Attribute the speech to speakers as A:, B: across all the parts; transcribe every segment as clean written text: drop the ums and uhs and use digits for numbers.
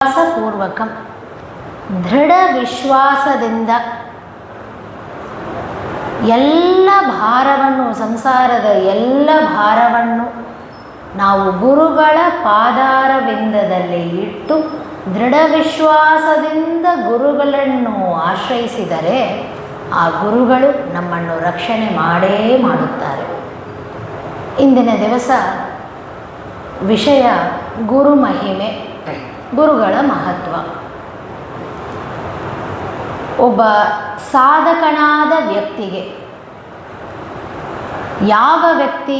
A: ವಿಶ್ವಾಸಪೂರ್ವಕ ದೃಢ ವಿಶ್ವಾಸದಿಂದ ಎಲ್ಲ ಭಾರವನ್ನು, ಸಂಸಾರದ ಎಲ್ಲ ಭಾರವನ್ನು ನಾವು ಗುರುಗಳ ಪಾದಾರವಿಂದದಲ್ಲಿ ಇಟ್ಟು ದೃಢ ವಿಶ್ವಾಸದಿಂದ ಗುರುಗಳನ್ನು ಆಶ್ರಯಿಸಿದರೆ ಆ ಗುರುಗಳು ನಮ್ಮನ್ನು ರಕ್ಷಣೆ ಮಾಡೇ ಮಾಡುತ್ತಾರೆ. ಇಂದಿನ ದಿವಸ ವಿಷಯ ಗುರು ಮಹಿಮೆ, ಗುರುಗಳ ಮಹತ್ವ. ಒಬ್ಬ ಸಾಧಕನಾದ ವ್ಯಕ್ತಿಗೆ, ಯಾವ ವ್ಯಕ್ತಿ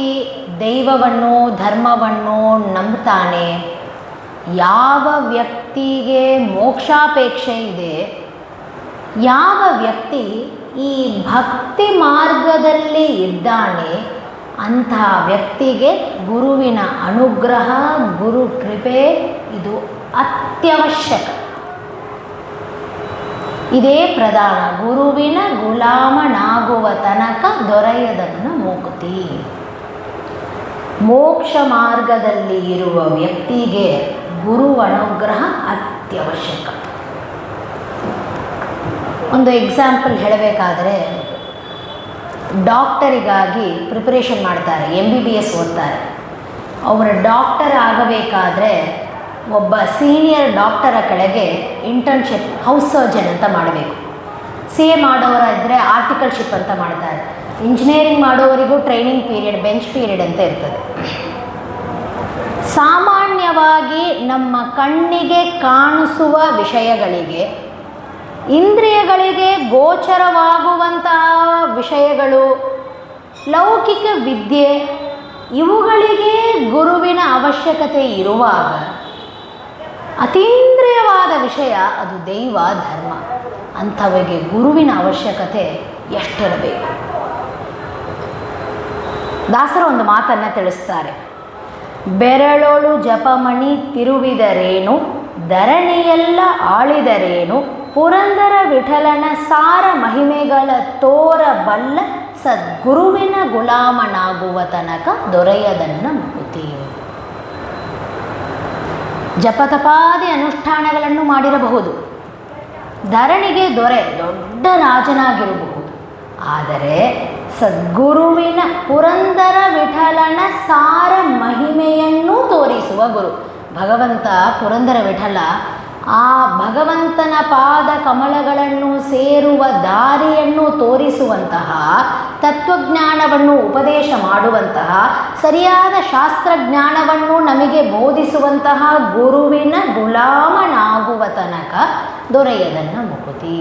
A: ದೈವವನ್ನು ಧರ್ಮವನ್ನು ನಂಬುತ್ತಾನೆ, ಯಾವ ವ್ಯಕ್ತಿಗೆ ಮೋಕ್ಷಾಪೇಕ್ಷೆ ಇದೆ, ಯಾವ ವ್ಯಕ್ತಿ ಈ ಭಕ್ತಿ ಮಾರ್ಗದಲ್ಲಿ ಇದ್ದಾನೆ, ಅಂತಹ ವ್ಯಕ್ತಿಗೆ ಗುರುವಿನ ಅನುಗ್ರಹ, ಗುರು ಕೃಪೆ ಇದು ಅತ್ಯವಶ್ಯಕ. ಇದೇ ಪ್ರಧಾನ. ಗುರುವಿನ ಗುಲಾಮನಾಗುವ ತನಕ ದೊರೆಯದನ್ನು ಮುಕ್ತಿ. ಮೋಕ್ಷ ಮಾರ್ಗದಲ್ಲಿ ಇರುವ ವ್ಯಕ್ತಿಗೆ ಗುರು ಅನುಗ್ರಹ ಅತ್ಯವಶ್ಯಕ. ಒಂದು ಎಕ್ಸಾಂಪಲ್ ಹೇಳಬೇಕಾದರೆ, ಡಾಕ್ಟರಿಗಾಗಿ ಪ್ರಿಪರೇಷನ್ ಮಾಡ್ತಾರೆ, MBBS ಓದ್ತಾರೆ. ಅವರ ಡಾಕ್ಟರ್ ಆಗಬೇಕಾದ್ರೆ ಒಬ್ಬ ಸೀನಿಯರ್ ಡಾಕ್ಟರ ಕೆಳಗೆ ಇಂಟರ್ನ್ಶಿಪ್, ಹೌಸ್ ಸರ್ಜನ್ ಅಂತ ಮಾಡಬೇಕು. CA ಮಾಡೋರಾದರೆ ಆರ್ಟಿಕಲ್ಶಿಪ್ ಅಂತ ಮಾಡ್ತಾರೆ. ಇಂಜಿನಿಯರಿಂಗ್ ಮಾಡೋವರಿಗೂ ಟ್ರೈನಿಂಗ್ ಪೀರಿಯಡ್, ಬೆಂಚ್ ಪೀರಿಯಡ್ ಅಂತ ಇರ್ತದೆ. ಸಾಮಾನ್ಯವಾಗಿ ನಮ್ಮ ಕಣ್ಣಿಗೆ ಕಾಣಿಸುವ ವಿಷಯಗಳಿಗೆ, ಇಂದ್ರಿಯಗಳಿಗೆ ಗೋಚರವಾಗುವಂತಹ ವಿಷಯಗಳು, ಲೌಕಿಕ ವಿದ್ಯೆ, ಇವುಗಳಿಗೆ ಗುರುವಿನ ಅವಶ್ಯಕತೆ ಇರುವಾಗ, ಅತೀಂದ್ರಿಯವಾದ ವಿಷಯ ಅದು ದೈವ ಧರ್ಮ, ಅಂಥವರಿಗೆ ಗುರುವಿನ ಅವಶ್ಯಕತೆ ಎಷ್ಟಿರಬೇಕು. ದಾಸರು ಒಂದು ಮಾತನ್ನು ತಿಳಿಸ್ತಾರೆ. ಬೆರಳೋಳು ಜಪಮಣಿ ತಿರುವಿದರೇನು, ಧರಣಿಯೆಲ್ಲ ಆಳಿದರೇನು, ಪುರಂದರ ವಿಠಲನ ಸಾರ ಮಹಿಮೆಗಳ ತೋರಬಲ್ಲ ಸದ್ಗುರುವಿನ ಗುಲಾಮನಾಗುವ ತನಕ ದೊರೆಯದನ್ನ ಮುಕ್ತಿ. ಜಪತಪಾದಿ ಅನುಷ್ಠಾನಗಳನ್ನು ಮಾಡಿರಬಹುದು, ಧರಣಿಗೆ ದೊರೆ ದೊಡ್ಡ ರಾಜನಾಗಿರಬಹುದು, ಆದರೆ ಸದ್ಗುರುವಿನ ಪುರಂದರ ವಿಠಲನ ಸಾರ ಮಹಿಮೆಯನ್ನು ತೋರಿಸುವ ಗುರು ಭಗವಂತ. ಪುರಂದರ ವಿಠಲ ಆ ಭಗವಂತನ ಪಾದ ಕಮಲಗಳನ್ನು ಸೇರುವ ದಾರಿಯನ್ನು ತೋರಿಸುವಂತಹ, ತತ್ವಜ್ಞಾನವನ್ನು ಉಪದೇಶ ಮಾಡುವಂತಹ, ಸರಿಯಾದ ಶಾಸ್ತ್ರಜ್ಞಾನವನ್ನು ನಮಗೆ ಬೋಧಿಸುವಂತಹ ಗುರುವಿನ ಗುಲಾಮನಾಗುವ ತನಕ ದೊರೆಯದನ್ನು ಮುಕ್ತಿ.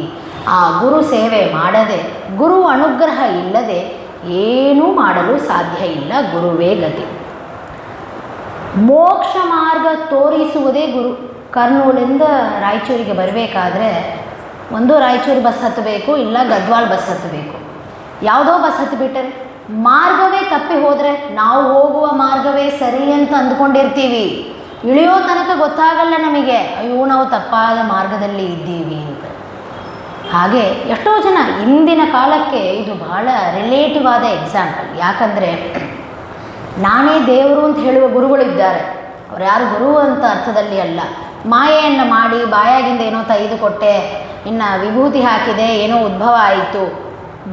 A: ಆ ಗುರು ಸೇವೆ ಮಾಡದೆ, ಗುರು ಅನುಗ್ರಹ ಇಲ್ಲದೆ ಏನೂ ಮಾಡಲು ಸಾಧ್ಯ ಇಲ್ಲ. ಗುರುವೇ ಗತಿ. ಮೋಕ್ಷ ಮಾರ್ಗ ತೋರಿಸುವುದೇ ಗುರು. ಕರ್ನೂಲಿಂದ ರಾಯಚೂರಿಗೆ ಬರಬೇಕಾದ್ರೆ ಒಂದು ರಾಯಚೂರು ಬಸ್ ಹತ್ತಬೇಕು, ಇಲ್ಲ ಗದ್ವಾಲ್ ಬಸ್ ಹತ್ತಬೇಕು. ಯಾವುದೋ ಬಸ್ ಹತ್ತಿಬಿಟ್ಟರೆ ಮಾರ್ಗವೇ ತಪ್ಪಿ ಹೋದರೆ, ನಾವು ಹೋಗುವ ಮಾರ್ಗವೇ ಸರಿ ಅಂತ ಅಂದ್ಕೊಂಡಿರ್ತೀವಿ. ಇಳಿಯೋ ತನಕ ಗೊತ್ತಾಗಲ್ಲ ನಮಗೆ, ಅಯ್ಯೋ ನಾವು ತಪ್ಪಾದ ಮಾರ್ಗದಲ್ಲಿ ಇದ್ದೀವಿ ಅಂತ. ಹಾಗೆ ಎಷ್ಟೋ ಜನ ಇಂದಿನ ಕಾಲಕ್ಕೆ ಇದು ಬಹಳ ರಿಲೇಟಿವ್ ಆದ ಎಕ್ಸಾಂಪಲ್. ಯಾಕಂದರೆ ನಾನೇ ದೇವರು ಅಂತ ಹೇಳುವ ಗುರುಗಳಿದ್ದಾರೆ. ಅವ್ರು ಯಾರು ಗುರು ಅಂತ ಅರ್ಥದಲ್ಲಿ ಅಲ್ಲ. ಮಾಯೆಯನ್ನು ಮಾಡಿ ಬಾಯಾಗಿಂದ ಏನೋ ತೆಗೆದುಕೊಟ್ಟೆ, ಇನ್ನು ವಿಭೂತಿ ಹಾಕಿದೆ, ಏನೋ ಉದ್ಭವ ಆಯಿತು.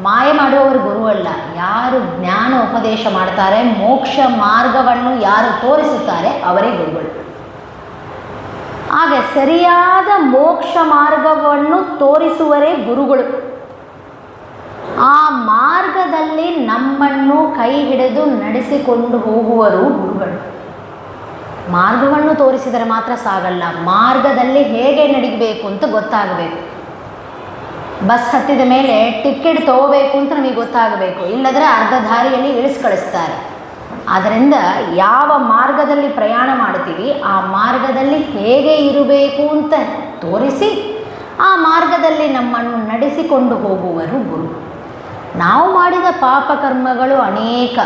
A: ಮಾಯೆ ಮಾಡುವವರು ಗುರು ಅಲ್ಲ. ಯಾರು ಜ್ಞಾನ ಉಪದೇಶ ಮಾಡ್ತಾರೆ, ಮೋಕ್ಷ ಮಾರ್ಗವನ್ನು ಯಾರು ತೋರಿಸುತ್ತಾರೆ ಅವರೇ ಗುರುಗಳು. ಹಾಗೆ ಸರಿಯಾದ ಮೋಕ್ಷ ಮಾರ್ಗವನ್ನು ತೋರಿಸುವರೇ ಗುರುಗಳು. ಆ ಮಾರ್ಗದಲ್ಲಿ ನಮ್ಮನ್ನು ಕೈ ಹಿಡಿದು ನಡೆಸಿಕೊಂಡು ಹೋಗುವರು ಗುರುಗಳು. ಮಾರ್ಗವನ್ನು ತೋರಿಸಿದರೆ ಮಾತ್ರ ಸಾಗಲ್ಲ, ಮಾರ್ಗದಲ್ಲಿ ಹೇಗೆ ನಡಿಬೇಕು ಅಂತ ಗೊತ್ತಾಗಬೇಕು. ಬಸ್ ಹತ್ತಿದ ಮೇಲೆ ಟಿಕೆಟ್ ತೊಗೋಬೇಕು ಅಂತ ನಮಗೆ ಗೊತ್ತಾಗಬೇಕು, ಇಲ್ಲದ್ರೆ ಅರ್ಧ ದಾರಿಯಲ್ಲಿ ಇಳಿಸಿ ಕಳಿಸ್ತಾರೆ. ಆದ್ದರಿಂದ ಯಾವ ಮಾರ್ಗದಲ್ಲಿ ಪ್ರಯಾಣ ಮಾಡ್ತೀವಿ ಆ ಮಾರ್ಗದಲ್ಲಿ ಹೇಗೆ ಇರಬೇಕು ಅಂತ ತೋರಿಸಿ ಆ ಮಾರ್ಗದಲ್ಲಿ ನಮ್ಮನ್ನು ನಡೆಸಿಕೊಂಡು ಹೋಗುವರು ಗುರು. ನಾವು ಮಾಡಿದ ಪಾಪಕರ್ಮಗಳು ಅನೇಕ,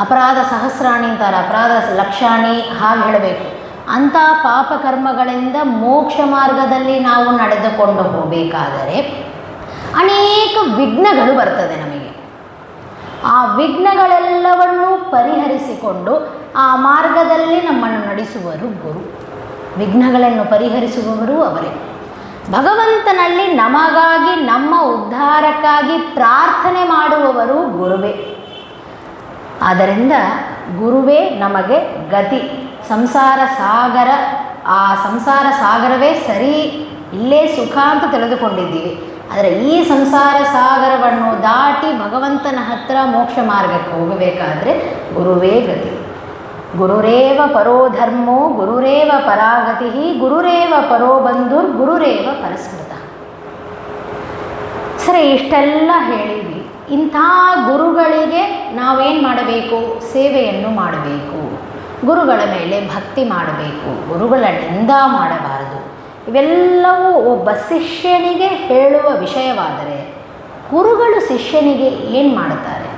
A: ಅಪರಾಧ ಸಹಸ್ರಾಣಿ ಅಂತಾರೆ, ಅಪರಾಧ ಲಕ್ಷಾಣಿ ಹಾಗೆ ಹೇಳಬೇಕು. ಅಂಥ ಪಾಪಕರ್ಮಗಳಿಂದ ಮೋಕ್ಷ ಮಾರ್ಗದಲ್ಲಿ ನಾವು ನಡೆದುಕೊಂಡು ಹೋಗಬೇಕಾದರೆ ಅನೇಕ ವಿಘ್ನಗಳು ಬರ್ತದೆ ನಮಗೆ. ಆ ವಿಘ್ನಗಳೆಲ್ಲವನ್ನೂ ಪರಿಹರಿಸಿಕೊಂಡು ಆ ಮಾರ್ಗದಲ್ಲಿ ನಮ್ಮನ್ನು ನಡೆಸುವರು ಗುರು. ವಿಘ್ನಗಳನ್ನು ಪರಿಹರಿಸುವವರು ಅವರೇ. ಭಗವಂತನಲ್ಲಿ ನಮಗಾಗಿ, ನಮ್ಮ ಉದ್ಧಾರಕ್ಕಾಗಿ ಪ್ರಾರ್ಥನೆ ಮಾಡುವವರು ಗುರುವೇ. ಆದ್ದರಿಂದ ಗುರುವೇ ನಮಗೆ ಗತಿ. ಸಂಸಾರ ಸಾಗರ, ಆ ಸಂಸಾರ ಸಾಗರವೇ ಸರಿ, ಇಲ್ಲೇ ಸುಖ ಅಂತ ತಿಳಿದುಕೊಂಡಿದ್ದೀವಿ. ಆದರೆ ಈ ಸಂಸಾರ ಸಾಗರವನ್ನು ದಾಟಿ ಭಗವಂತನ ಹತ್ತಿರ ಮೋಕ್ಷ ಮಾರ್ಗಕ್ಕೆ ಹೋಗಬೇಕಾದ್ರೆ ಗುರುವೇ ಗತಿ. ಗುರುರೇವ ಪರೋ ಧರ್ಮೋ ಗುರುರೇವ ಪರಾಗತಿ ಗುರುರೇವ ಪರೋ ಬಂಧುರ್ ಗುರುರೇವ ಪರಸ್ಮೃತ. ಸರಿ, ಇಷ್ಟೆಲ್ಲ ಹೇಳಿದ್ವಿ. ಇಂಥ ಗುರುಗಳಿಗೆ ನಾವೇನು ಮಾಡಬೇಕು? ಸೇವೆಯನ್ನು ಮಾಡಬೇಕು. ಗುರುಗಳ ಮೇಲೆ ಭಕ್ತಿ ಮಾಡಬೇಕು. ಗುರುಗಳ ನಿಂದ ಮಾಡಬಾರದು. ಇವೆಲ್ಲವೂ ಒಬ್ಬ ಶಿಷ್ಯನಿಗೆ ಹೇಳುವ ವಿಷಯವಾದರೆ ಗುರುಗಳು ಶಿಷ್ಯನಿಗೆ ಏನು ಮಾಡುತ್ತಾರೆ?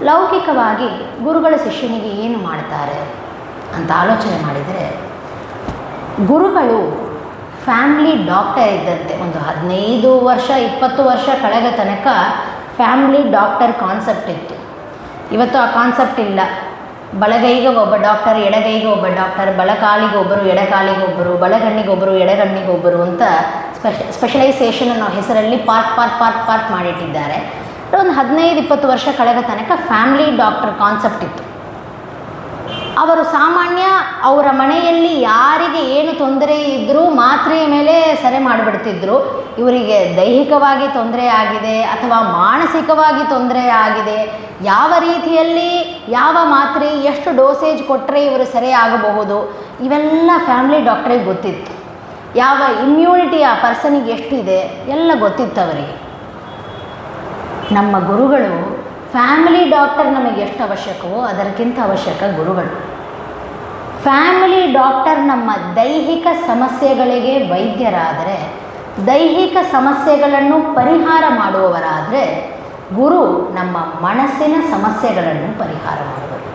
A: ಲೌಕಿಕವಾಗಿ ಗುರುಗಳ ಶಿಷ್ಯನಿಗೆ ಏನು ಮಾಡ್ತಾರೆ ಅಂತ ಆಲೋಚನೆ ಮಾಡಿದರೆ, ಗುರುಗಳು ಫ್ಯಾಮ್ಲಿ ಡಾಕ್ಟರ್ ಇದ್ದಂತೆ. ಒಂದು 15 ವರ್ಷ 20 ವರ್ಷ ಕಳೆದ ತನಕ ಫ್ಯಾಮ್ಲಿ ಡಾಕ್ಟರ್ ಕಾನ್ಸೆಪ್ಟ್ ಇತ್ತು. ಇವತ್ತು ಆ ಕಾನ್ಸೆಪ್ಟ್ ಇಲ್ಲ. ಬಲಗೈಗೆ ಒಬ್ಬ ಡಾಕ್ಟರ್, ಎಡಗೈಗೆ ಒಬ್ಬ ಡಾಕ್ಟರ್, ಬಲಕಾಲಿಗೆ ಒಬ್ಬರು, ಎಡಕಾಲಿಗೆ ಒಬ್ಬರು, ಬಲಗಣ್ಣಿಗೆ ಒಬ್ಬರು, ಎಡಗಣ್ಣಿಗೆ ಒಬ್ಬರು ಅಂತ ಸ್ಪೆಷಲೈಸೇಷನ್ ಅನ್ನೋ ಹೆಸರಲ್ಲಿ ಪಾರ್ಟ್ ಮಾಡಿಟ್ಟಿದ್ದಾರೆ. ಒಂದು 15-20 ವರ್ಷ ಕಳೆದ ತನಕ ಫ್ಯಾಮ್ಲಿ ಡಾಕ್ಟರ್ ಕಾನ್ಸೆಪ್ಟ್ ಇತ್ತು. ಅವರು ಸಾಮಾನ್ಯ ಅವರ ಮನೆಯಲ್ಲಿ ಯಾರಿಗೆ ಏನು ತೊಂದರೆ ಇದ್ದರೂ ಮಾತ್ರೆಯ ಮೇಲೆ ಸರಿ ಮಾಡಿಬಿಡ್ತಿದ್ರು. ಇವರಿಗೆ ದೈಹಿಕವಾಗಿ ತೊಂದರೆ ಆಗಿದೆ ಅಥವಾ ಮಾನಸಿಕವಾಗಿ ತೊಂದರೆ ಆಗಿದೆ, ಯಾವ ರೀತಿಯಲ್ಲಿ ಯಾವ ಮಾತ್ರೆ ಎಷ್ಟು ಡೋಸೇಜ್ ಕೊಟ್ಟರೆ ಇವರು ಸರಿ ಆಗಬಹುದು, ಇವೆಲ್ಲ ಫ್ಯಾಮ್ಲಿ ಡಾಕ್ಟ್ರಿಗೆ ಗೊತ್ತಿತ್ತು. ಯಾವ ಇಮ್ಯುನಿಟಿ ಆ ಪರ್ಸನಿಗೆ ಎಷ್ಟಿದೆ ಎಲ್ಲ ಗೊತ್ತಿತ್ತು ಅವರಿಗೆ. ನಮ್ಮ ಗುರುಗಳು ಫ್ಯಾಮಿಲಿ ಡಾಕ್ಟರ್ ನಮಗೆ ಎಷ್ಟು ಅವಶ್ಯಕವೋ ಅದಕ್ಕಿಂತ ಅವಶ್ಯಕ ಗುರುಗಳು. ಫ್ಯಾಮಿಲಿ ಡಾಕ್ಟರ್ ನಮ್ಮ ದೈಹಿಕ ಸಮಸ್ಯೆಗಳಿಗೆ ವೈದ್ಯರಾದರೆ, ದೈಹಿಕ ಸಮಸ್ಯೆಗಳನ್ನು ಪರಿಹಾರ ಮಾಡುವವರಾದರೆ, ಗುರು ನಮ್ಮ ಮನಸ್ಸಿನ ಸಮಸ್ಯೆಗಳನ್ನು ಪರಿಹಾರ ಮಾಡುವರು.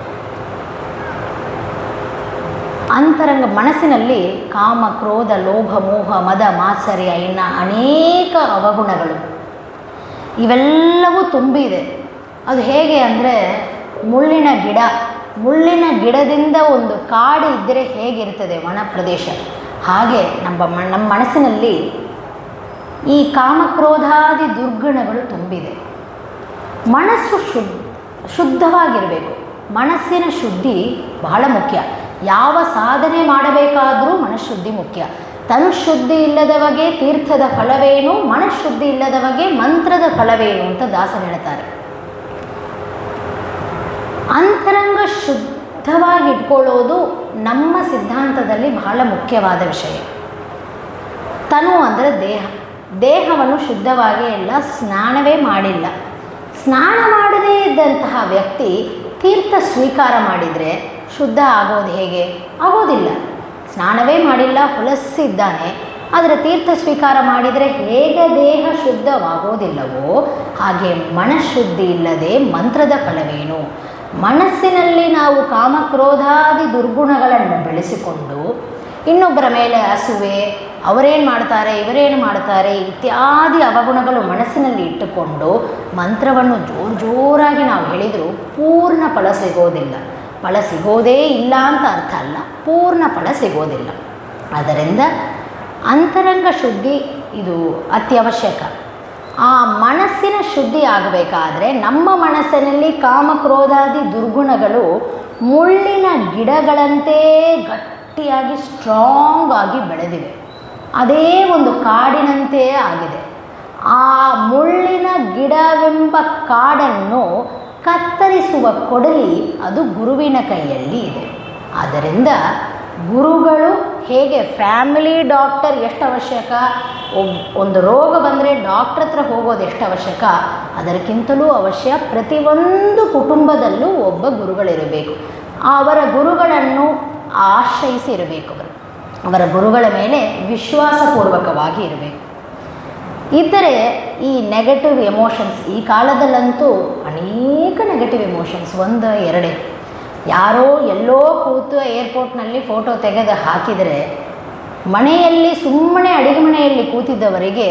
A: ಅಂತರಂಗ ಮನಸ್ಸಿನಲ್ಲಿ ಕಾಮ, ಕ್ರೋಧ, ಲೋಭ, ಮೋಹ, ಮದ, ಮಾತ್ಸರ್ಯ ಇನ್ನು ಅನೇಕ ಅವಗುಣಗಳು ಇವೆಲ್ಲವೂ ತುಂಬಿದೆ. ಅದು ಹೇಗೆ ಅಂದರೆ ಮುಳ್ಳಿನ ಗಿಡದಿಂದ ಒಂದು ಕಾಡು ಇದ್ದರೆ ಹೇಗಿರ್ತದೆ ವನ ಪ್ರದೇಶ, ಹಾಗೆ ನಮ್ಮ ಮನಸ್ಸಿನಲ್ಲಿ ಈ ಕಾಮಕ್ರೋಧಾದಿ ದುರ್ಗುಣಗಳು ತುಂಬಿದೆ. ಮನಸ್ಸು ಶುದ್ಧವಾಗಿರಬೇಕು. ಮನಸ್ಸಿನ ಶುದ್ಧಿ ಬಹಳ ಮುಖ್ಯ. ಯಾವ ಸಾಧನೆ ಮಾಡಬೇಕಾದರೂ ಮನಃಶುದ್ಧಿ ಮುಖ್ಯ. ತನುಶುದ್ಧಿ ಇಲ್ಲದವಗೆ ತೀರ್ಥದ ಫಲವೇನು, ಮನಃಶುದ್ಧಿ ಇಲ್ಲದವಗೆ ಮಂತ್ರದ ಫಲವೇನು ಅಂತ ದಾಸರು ಹೇಳ್ತಾರೆ. ಅಂತರಂಗ ಶುದ್ಧವಾಗಿಟ್ಕೊಳ್ಳೋದು ನಮ್ಮ ಸಿದ್ಧಾಂತದಲ್ಲಿ ಬಹಳ ಮುಖ್ಯವಾದ ವಿಷಯ. ತನು ಅಂದರೆ ದೇಹವನ್ನು ಶುದ್ಧವಾಗಿ ಎಲ್ಲ ಸ್ನಾನವೇ ಮಾಡಿಲ್ಲ. ಸ್ನಾನ ಮಾಡದೇ ಇದ್ದಂತಹ ವ್ಯಕ್ತಿ ತೀರ್ಥ ಸ್ವೀಕಾರ ಮಾಡಿದರೆ ಶುದ್ಧ ಆಗೋದು ಹೇಗೆ? ಆಗೋದಿಲ್ಲ. ಸ್ನಾನವೇ ಮಾಡಿಲ್ಲ, ಹೊಲಸಿದ್ದಾನೆ, ಆದರೆ ತೀರ್ಥ ಸ್ವೀಕಾರ ಮಾಡಿದರೆ ಹೇಗೆ ದೇಹ ಶುದ್ಧವಾಗೋದಿಲ್ಲವೋ ಹಾಗೆ ಮನಃಶುದ್ಧಿ ಇಲ್ಲದೆ ಮಂತ್ರದ ಫಲವೇನು? ಮನಸ್ಸಿನಲ್ಲಿ ನಾವು ಕಾಮಕ್ರೋಧಾದಿ ದುರ್ಗುಣಗಳನ್ನು ಬೆಳೆಸಿಕೊಂಡು ಇನ್ನೊಬ್ಬರ ಮೇಲೆ ಅಸೂಯೆ, ಅವರೇನು ಮಾಡ್ತಾರೆ ಇವರೇನು ಮಾಡ್ತಾರೆ ಇತ್ಯಾದಿ ಅವಗುಣಗಳು ಮನಸ್ಸಿನಲ್ಲಿ ಇಟ್ಟುಕೊಂಡು ಮಂತ್ರವನ್ನು ಜೋರಾಗಿ ನಾವು ಹೇಳಿದರೂ ಪೂರ್ಣ ಫಲ ಸಿಗೋದಿಲ್ಲ. ಫಲ ಸಿಗೋದೇ ಇಲ್ಲ ಅಂತ ಅರ್ಥ ಅಲ್ಲ, ಪೂರ್ಣ ಫಲ ಸಿಗೋದಿಲ್ಲ. ಆದ್ದರಿಂದ ಅಂತರಂಗ ಶುದ್ಧಿ ಇದು ಅತ್ಯವಶ್ಯಕ. ಆ ಮನಸ್ಸಿನ ಶುದ್ಧಿ ಆಗಬೇಕಾದ್ರೆ ನಮ್ಮ ಮನಸ್ಸಿನಲ್ಲಿ ಕಾಮಕ್ರೋಧಾದಿ ದುರ್ಗುಣಗಳು ಮುಳ್ಳಿನ ಗಿಡಗಳಂತೆ ಗಟ್ಟಿಯಾಗಿ ಸ್ಟ್ರಾಂಗ್ ಆಗಿ ಬೆಳೆದಿವೆ. ಅದೇ ಒಂದು ಕಾಡಿನಂತೆ ಆಗಿದೆ. ಆ ಮುಳ್ಳಿನ ಗಿಡವೆಂಬ ಕಾಡನ್ನು ಕತ್ತರಿಸುವ ಕೊಡಲಿ ಅದು ಗುರುವಿನ ಕೈಯಲ್ಲಿ ಇದೆ. ಆದ್ದರಿಂದ ಗುರುಗಳು ಹೇಗೆ ಫ್ಯಾಮಿಲಿ ಡಾಕ್ಟರ್ ಎಷ್ಟು ಅವಶ್ಯಕ, ಒಂದು ರೋಗ ಬಂದರೆ ಡಾಕ್ಟ್ರ್ ಹತ್ರ ಹೋಗೋದು ಎಷ್ಟು ಅವಶ್ಯಕ, ಅದಕ್ಕಿಂತಲೂ ಅವಶ್ಯ ಪ್ರತಿಯೊಂದು ಕುಟುಂಬದಲ್ಲೂ ಒಬ್ಬ ಗುರುಗಳಿರಬೇಕು. ಅವರ ಗುರುಗಳನ್ನು ಆಶ್ರಯಿಸಿ ಇರಬೇಕು. ಅವರ ಗುರುಗಳ ಮೇಲೆ ವಿಶ್ವಾಸಪೂರ್ವಕವಾಗಿ ಇರಬೇಕು. ಇದ್ದರೆ ಈ ನೆಗೆಟಿವ್ ಎಮೋಷನ್ಸ್, ಈ ಕಾಲದಲ್ಲಂತೂ ಅನೇಕ ನೆಗೆಟಿವ್ ಎಮೋಷನ್ಸ್, ಒಂದು ಎರಡೇ. ಯಾರೋ ಎಲ್ಲೋ ಕೂತು ಏರ್ಪೋರ್ಟ್ನಲ್ಲಿ ಫೋಟೋ ತೆಗೆದು ಹಾಕಿದರೆ ಮನೆಯಲ್ಲಿ ಸುಮ್ಮನೆ ಅಡುಗೆ ಮನೆಯಲ್ಲಿ ಕೂತಿದ್ದವರಿಗೆ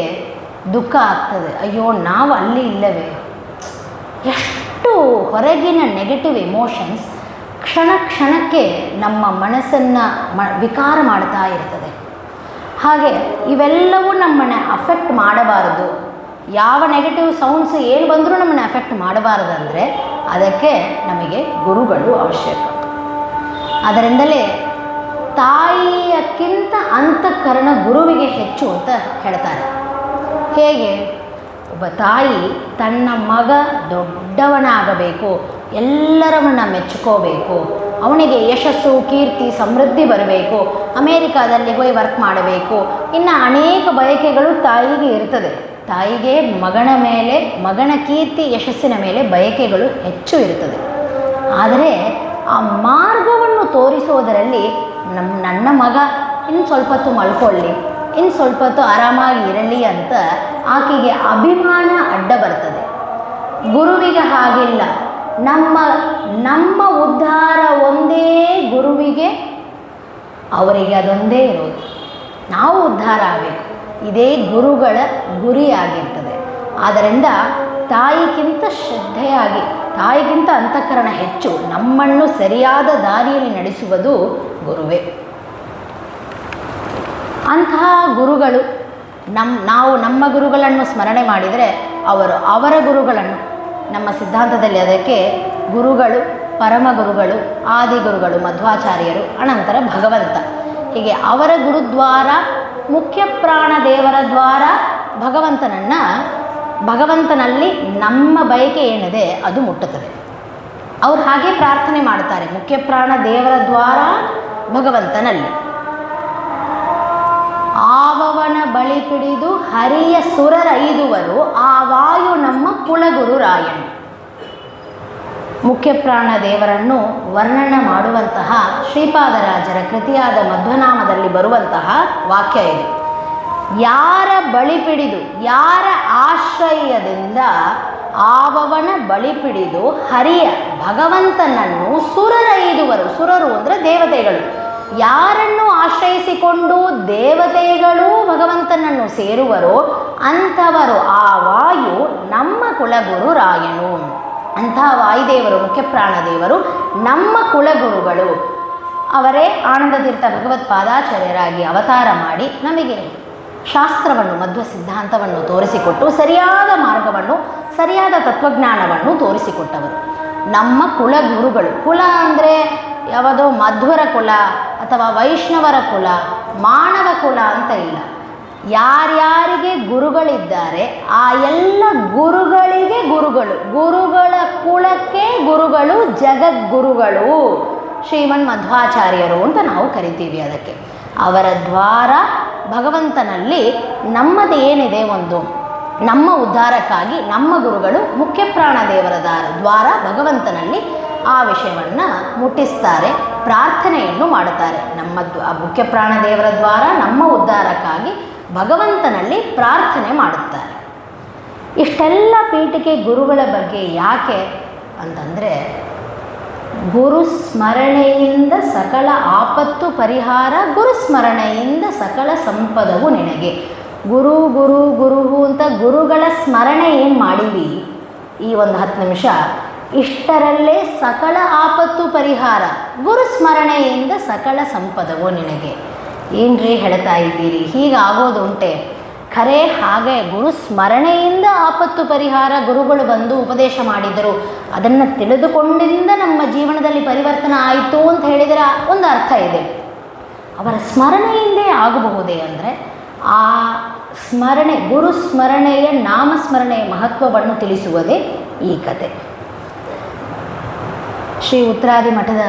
A: ದುಃಖ ಆಗ್ತದೆ. ಅಯ್ಯೋ ನಾವು ಅಲ್ಲಿ ಇಲ್ಲವೇ. ಎಷ್ಟು ಹೊರಗಿನ ನೆಗೆಟಿವ್ ಎಮೋಷನ್ಸ್ ಕ್ಷಣ ಕ್ಷಣಕ್ಕೆ ನಮ್ಮ ಮನಸ್ಸನ್ನು ವಿಕಾರ ಮಾಡ್ತಾ ಇರ್ತದೆ. ಹಾಗೆ ಇವೆಲ್ಲವೂ ನಮ್ಮನ್ನು ಅಫೆಕ್ಟ್ ಮಾಡಬಾರದು. ಯಾವ ನೆಗೆಟಿವ್ ಸೌಂಡ್ಸ್ ಏನು ಬಂದರೂ ನಮ್ಮನ್ನು ಅಫೆಕ್ಟ್ ಮಾಡಬಾರದಂದರೆ ಅದಕ್ಕೆ ನಮಗೆ ಗುರುಗಳು ಅವಶ್ಯಕ. ಅದರಿಂದಲೇ ತಾಯಿಯಕ್ಕಿಂತ ಅಂತಃಕರಣ ಗುರುವಿಗೆ ಹೆಚ್ಚು ಅಂತ ಹೇಳ್ತಾರೆ. ಹೇಗೆ? ಒಬ್ಬ ತಾಯಿ ತನ್ನ ಮಗ ದೊಡ್ಡವನಾಗಬೇಕು, ಎಲ್ಲರವನ್ನ ಮೆಚ್ಕೋಬೇಕು, ಅವನಿಗೆ ಯಶಸ್ಸು, ಕೀರ್ತಿ, ಸಮೃದ್ಧಿ ಬರಬೇಕು, ಅಮೇರಿಕಾದಲ್ಲಿ ಹೋಗಿ ವರ್ಕ್ ಮಾಡಬೇಕು, ಇನ್ನು ಅನೇಕ ಬಯಕೆಗಳು ತಾಯಿಗೆ ಇರ್ತದೆ. ತಾಯಿಗೆ ಮಗನ ಮೇಲೆ, ಮಗನ ಕೀರ್ತಿ ಯಶಸ್ಸಿನ ಮೇಲೆ ಬಯಕೆಗಳು ಹೆಚ್ಚು ಇರ್ತದೆ. ಆದರೆ ಆ ಮಾರ್ಗವನ್ನು ತೋರಿಸೋದರಲ್ಲಿ ನನ್ನ ಮಗ ಇನ್ನು ಸ್ವಲ್ಪ ಹೊತ್ತು ಮಲ್ಕೊಳ್ಳಿ, ಇನ್ನು ಸ್ವಲ್ಪ ಹೊತ್ತು ಆರಾಮಾಗಿ ಇರಲಿ ಅಂತ ಆಕೆಗೆ ಅಭಿಮಾನ ಅಡ್ಡ ಬರ್ತದೆ. ಗುರುವಿಗೆ ಹಾಗಿಲ್ಲ. ನಮ್ಮ ಉದ್ಧಾರ ಒಂದೇ ಗುರುವಿಗೆ, ಅವರಿಗೆ ಅದೊಂದೇ ಇರೋದು. ನಾವು ಉದ್ಧಾರ ಆಗಬೇಕು, ಇದೇ ಗುರುಗಳ ಗುರಿಯಾಗಿರ್ತದೆ. ಆದ್ದರಿಂದ ತಾಯಿಗಿಂತ ಶ್ರದ್ಧೆಯಾಗಿ, ತಾಯಿಗಿಂತ ಅಂತಃಕರಣ ಹೆಚ್ಚು ನಮ್ಮನ್ನು ಸರಿಯಾದ ದಾರಿಯಲ್ಲಿ ನಡೆಸುವುದು ಗುರುವೇ. ಅಂತಹ ಗುರುಗಳು ನಾವು ನಮ್ಮ ಗುರುಗಳನ್ನು ಸ್ಮರಣೆ ಮಾಡಿದರೆ ಅವರ ಗುರುಗಳನ್ನು, ನಮ್ಮ ಸಿದ್ಧಾಂತದಲ್ಲಿ ಅದಕ್ಕೆ ಗುರುಗಳು, ಪರಮ ಗುರುಗಳು, ಆದಿಗುರುಗಳು ಮಧ್ವಾಚಾರ್ಯರು, ಅನಂತರ ಭಗವಂತ, ಹೀಗೆ ಅವರ ಗುರುದ್ವಾರ, ಮುಖ್ಯ ಪ್ರಾಣ ದೇವರ ದ್ವಾರ ಭಗವಂತನಲ್ಲಿ ನಮ್ಮ ಬಯಕೆ ಏನಿದೆ ಅದು ಮುಟ್ಟುತ್ತದೆ. ಅವರು ಹಾಗೆ ಪ್ರಾರ್ಥನೆ ಮಾಡ್ತಾರೆ, ಮುಖ್ಯ ಪ್ರಾಣ ದೇವರ ದ್ವಾರ ಭಗವಂತನಲ್ಲಿ. ಆವವನ ಬಳಿ ಪಿಡಿದು ಹರಿಯ ಸುರರೈದುವರು, ಆ ವಾಯು ನಮ್ಮ ಕುಲಗುರು ರಾಯನು. ಮುಖ್ಯ ಪ್ರಾಣ ದೇವರನ್ನು ವರ್ಣನೆ ಮಾಡುವಂತಹ ಶ್ರೀಪಾದರಾಜರ ಕೃತಿಯಾದ ಮಧ್ವನಾಮದಲ್ಲಿ ಬರುವಂತಹ ವಾಕ್ಯ ಇದೆ. ಯಾರ ಬಳಿ ಪಿಡಿದು, ಯಾರ ಆಶ್ರಯದಿಂದ ಆವವನ ಬಳಿ ಪಿಡಿದು ಹರಿಯ ಭಗವಂತನನ್ನು ಸುರರೈದುವರು, ಸುರರು ಅಂದರೆ ದೇವತೆಗಳು, ಯಾರನ್ನು ಆಶ್ರಯಿಸಿಕೊಂಡು ದೇವತೆಗಳು ಭಗವಂತನನ್ನು ಸೇರುವರೋ ಅಂಥವರು ಆ ವಾಯು ನಮ್ಮ ಕುಲಗುರು ರಾಯನು. ಅಂತಹ ವಾಯುದೇವರು, ಮುಖ್ಯ ಪ್ರಾಣದೇವರು ನಮ್ಮ ಕುಲಗುರುಗಳು. ಅವರೇ ಆನಂದತೀರ್ಥ ಭಗವತ್ಪಾದಾಚಾರ್ಯರಾಗಿ ಅವತಾರ ಮಾಡಿ ನಮಗೆ ಶಾಸ್ತ್ರವನ್ನು, ಮಧ್ವ ಸಿದ್ಧಾಂತವನ್ನು ತೋರಿಸಿಕೊಟ್ಟು ಸರಿಯಾದ ಮಾರ್ಗವನ್ನು, ಸರಿಯಾದ ತತ್ವಜ್ಞಾನವನ್ನು ತೋರಿಸಿಕೊಟ್ಟವರು ನಮ್ಮ ಕುಲಗುರುಗಳು. ಕುಲ ಅಂದರೆ ಯಾವುದೋ ಮಧ್ವರ ಕುಲ ಅಥವಾ ವೈಷ್ಣವರ ಕುಲ, ಮಾನವ ಕುಲ ಅಂತ ಇಲ್ಲ. ಯಾರ್ಯಾರಿಗೆ ಗುರುಗಳಿದ್ದಾರೆ ಆ ಎಲ್ಲ ಗುರುಗಳಿಗೆ ಗುರುಗಳು, ಗುರುಗಳ ಕುಲಕ್ಕೆ ಗುರುಗಳು, ಜಗದ್ಗುರುಗಳು ಶ್ರೀಮನ್ ಮಧ್ವಾಚಾರ್ಯರು ಅಂತ ನಾವು ಕರಿತೀವಿ. ಅದಕ್ಕೆ ಅವರ ದ್ವಾರ ಭಗವಂತನಲ್ಲಿ ನಮ್ಮದು ಏನಿದೆ ಒಂದು ನಮ್ಮ ಉದ್ಧಾರಕ್ಕಾಗಿ ನಮ್ಮ ಗುರುಗಳು ಮುಖ್ಯ ಪ್ರಾಣದೇವರ ದ್ವಾರ ಭಗವಂತನಲ್ಲಿ ಆ ವಿಷಯವನ್ನು ಮುಟ್ಟಿಸ್ತಾರೆ, ಪ್ರಾರ್ಥನೆಯನ್ನು ಮಾಡುತ್ತಾರೆ. ನಮ್ಮ ಮುಖ್ಯ ಪ್ರಾಣದೇವರ ದ್ವಾರ ನಮ್ಮ ಉದ್ಧಾರಕ್ಕಾಗಿ ಭಗವಂತನಲ್ಲಿ ಪ್ರಾರ್ಥನೆ ಮಾಡುತ್ತಾರೆ. ಇಷ್ಟೆಲ್ಲ ಪೀಠಿಕೆ ಗುರುಗಳ ಬಗ್ಗೆ ಯಾಕೆ ಅಂತಂದರೆ, ಗುರುಸ್ಮರಣೆಯಿಂದ ಸಕಲ ಆಪತ್ತು ಪರಿಹಾರ, ಗುರುಸ್ಮರಣೆಯಿಂದ ಸಕಲ ಸಂಪದವು ನಿನಗೆ. ಗುರು ಗುರು ಗುರು ಅಂತ ಗುರುಗಳ ಸ್ಮರಣೆ ಏನು ಮಾಡೀವಿ ಈ ಒಂದು 10 ನಿಮಿಷ, ಇಷ್ಟರಲ್ಲೇ ಸಕಲ ಆಪತ್ತು ಪರಿಹಾರ, ಗುರುಸ್ಮರಣೆಯಿಂದ ಸಕಲ ಸಂಪದವು ನಿನಗೆ. ಏನ್ರಿ ಹೇಳ್ತಾ ಇದ್ದೀರಿ, ಹೀಗಾಗೋದುಂಟೆ? ಖರೆ ಹಾಗೆ ಗುರುಸ್ಮರಣೆಯಿಂದ ಆಪತ್ತು ಪರಿಹಾರ, ಗುರುಗಳು ಬಂದು ಉಪದೇಶ ಮಾಡಿದರು, ಅದನ್ನು ತಿಳಿದುಕೊಂಡಿಂದ ನಮ್ಮ ಜೀವನದಲ್ಲಿ ಪರಿವರ್ತನೆ ಆಯಿತು ಅಂತ ಹೇಳಿದರೆ ಒಂದು ಅರ್ಥ ಇದೆ. ಅವರ ಸ್ಮರಣೆಯಿಂದೇ ಆಗಬಹುದೇ ಅಂದರೆ ಆ ಸ್ಮರಣೆ, ಗುರುಸ್ಮರಣೆಯ ನಾಮಸ್ಮರಣೆಯ ಮಹತ್ವವನ್ನು ತಿಳಿಸುವುದೇ ಈ ಕತೆ. ಶ್ರೀ ಉತ್ತರಾದಿ ಮಠದ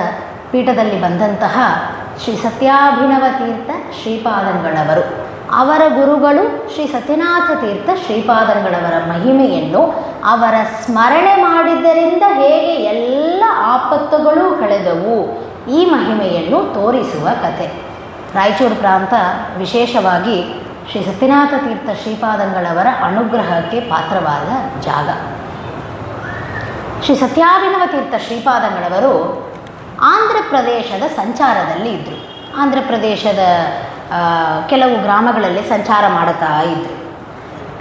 A: ಪೀಠದಲ್ಲಿ ಬಂದಂತಹ ಶ್ರೀ ಸತ್ಯಾಭಿನವ ತೀರ್ಥ ಶ್ರೀಪಾದಂಗಳವರು, ಅವರ ಗುರುಗಳು ಶ್ರೀ ಸತ್ಯನಾಥ ತೀರ್ಥ ಶ್ರೀಪಾದಂಗಳವರ ಮಹಿಮೆಯನ್ನು, ಅವರ ಸ್ಮರಣೆ ಮಾಡಿದ್ದರಿಂದ ಹೇಗೆ ಎಲ್ಲ ಆಪತ್ತುಗಳು ಕಳೆದವು, ಈ ಮಹಿಮೆಯನ್ನು ತೋರಿಸುವ ಕತೆ. ರಾಯಚೂರು ಪ್ರಾಂತ ವಿಶೇಷವಾಗಿ ಶ್ರೀ ಸತ್ಯನಾಥ ತೀರ್ಥ ಶ್ರೀಪಾದಂಗಳವರ ಅನುಗ್ರಹಕ್ಕೆ ಪಾತ್ರವಾದ ಜಾಗ. ಶ್ರೀ ಸತ್ಯಾಭಿನವ ತೀರ್ಥ ಶ್ರೀಪಾದಂಗಳವರು ಆಂಧ್ರ ಪ್ರದೇಶದ ಸಂಚಾರದಲ್ಲಿ ಇದ್ದರು. ಆಂಧ್ರ ಪ್ರದೇಶದ ಕೆಲವು ಗ್ರಾಮಗಳಲ್ಲಿ ಸಂಚಾರ ಮಾಡುತ್ತಾ ಇದ್ದರು.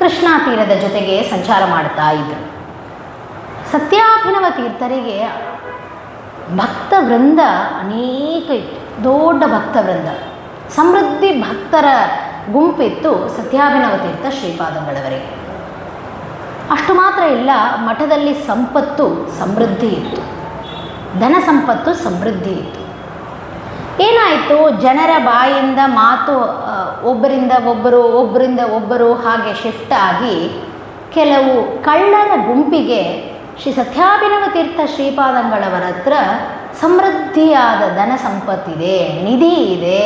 A: ಕೃಷ್ಣಾ ತೀರದ ಜೊತೆಗೆ ಸಂಚಾರ ಮಾಡುತ್ತಾ ಇದ್ದರು. ಸತ್ಯಾಭಿನವ ತೀರ್ಥರಿಗೆ ಭಕ್ತ ವೃಂದ ಅನೇಕ ಇತ್ತು, ದೊಡ್ಡ ಭಕ್ತ ವೃಂದ, ಸಮೃದ್ಧಿ ಭಕ್ತರ ಗುಂಪಿತ್ತು ಸತ್ಯಾಭಿನವ ತೀರ್ಥ ಶ್ರೀಪಾದಂಗಳವರಿಗೆ. ಅಷ್ಟು ಮಾತ್ರ ಇಲ್ಲ, ಮಠದಲ್ಲಿ ಸಂಪತ್ತು ಸಮೃದ್ಧಿ ಇತ್ತು, ಧನ ಸಂಪತ್ತು ಸಮೃದ್ಧಿ ಇತ್ತು. ಏನಾಯಿತು, ಜನರ ಬಾಯಿಂದ ಮಾತು ಒಬ್ಬರಿಂದ ಒಬ್ಬರು ಹಾಗೆ ಶಿಫ್ಟ್ ಆಗಿ ಕೆಲವು ಕಳ್ಳರ ಗುಂಪಿಗೆ ಶ್ರೀ ಸತ್ಯಾಭಿನವ ತೀರ್ಥ ಶ್ರೀಪಾದಂಗಳವರ ಹತ್ರ ಸಮೃದ್ಧಿಯಾದ ಧನ ಸಂಪತ್ತಿದೆ, ನಿಧಿ ಇದೆ,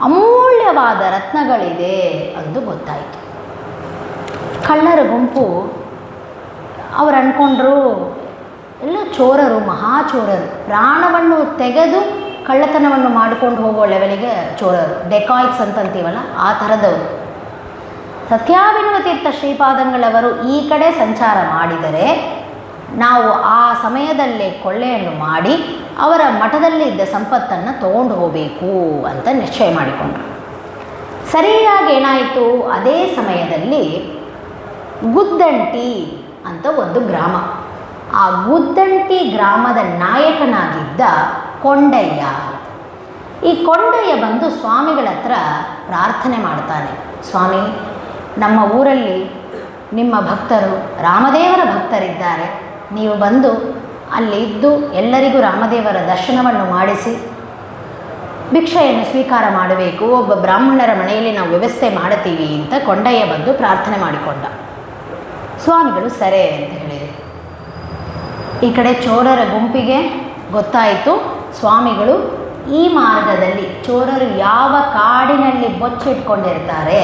A: ಅಮೂಲ್ಯವಾದ ರತ್ನಗಳಿದೆ ಎಂದು ಗೊತ್ತಾಯಿತು. ಕಳ್ಳರ ಗುಂಪು ಅವರು ಅಂದ್ಕೊಂಡ್ರು ಎಲ್ಲ ಚೋರರು, ಮಹಾಚೋರರು, ಪ್ರಾಣವನ್ನು ತೆಗೆದು ಕಳ್ಳತನವನ್ನು ಮಾಡಿಕೊಂಡು ಹೋಗೋ ಲೆವೆಲಿಗೆ ಚೋರರು, ಡೆಕಾಯ್ಟ್ಸ್ ಅಂತಂತೀವಲ್ಲ ಆ ಥರದವರು. ಸತ್ಯಾಭಿನವ ತೀರ್ಥ ಶ್ರೀಪಾದಂಗಳವರು ಈ ಕಡೆ ಸಂಚಾರ ಮಾಡಿದರೆ ನಾವು ಆ ಸಮಯದಲ್ಲೇ ಕೊಳ್ಳೆಯನ್ನು ಮಾಡಿ ಅವರ ಮಠದಲ್ಲಿದ್ದ ಸಂಪತ್ತನ್ನು ತಗೊಂಡು ಹೋಗಬೇಕು ಅಂತ ನಿಶ್ಚಯ ಮಾಡಿಕೊಂಡ್ರು. ಸರಿಯಾಗಿ ಏನಾಯಿತು, ಅದೇ ಸಮಯದಲ್ಲಿ ಗುದ್ದಂಟಿ ಅಂತ ಒಂದು ಗ್ರಾಮ, ಆ ಗುದ್ದಂಟಿ ಗ್ರಾಮದ ನಾಯಕನಾಗಿದ್ದ ಕೊಂಡಯ್ಯ. ಈ ಕೊಂಡಯ್ಯ ಬಂದು ಸ್ವಾಮಿಗಳ ಹತ್ರ ಪ್ರಾರ್ಥನೆ ಮಾಡ್ತಾನೆ, ಸ್ವಾಮಿ, ನಮ್ಮ ಊರಲ್ಲಿ ನಿಮ್ಮ ಭಕ್ತರು ರಾಮದೇವರ ಭಕ್ತರಿದ್ದಾರೆ, ನೀವು ಬಂದು ಅಲ್ಲಿ ಇದ್ದು ಎಲ್ಲರಿಗೂ ರಾಮದೇವರ ದರ್ಶನವನ್ನು ಮಾಡಿಸಿ ಭಿಕ್ಷೆಯನ್ನು ಸ್ವೀಕಾರ ಮಾಡಬೇಕು, ಒಬ್ಬ ಬ್ರಾಹ್ಮಣರ ಮನೆಯಲ್ಲಿ ನಾವು ವ್ಯವಸ್ಥೆ ಮಾಡುತ್ತೀವಿ ಅಂತ ಕೊಂಡಯ್ಯ ಬಂದು ಪ್ರಾರ್ಥನೆ ಮಾಡಿಕೊಂಡ. ಸ್ವಾಮಿಗಳು ಸರಿ ಅಂತ ಹೇಳಿದರು. ಈ ಕಡೆ ಚೋರರ ಗುಂಪಿಗೆ ಗೊತ್ತಾಯಿತು, ಸ್ವಾಮಿಗಳು ಈ ಮಾರ್ಗದಲ್ಲಿ ಚೋರರು ಯಾವ ಕಾಡಿನಲ್ಲಿ ಬೊಚ್ಚಿಟ್ಕೊಂಡಿರ್ತಾರೆ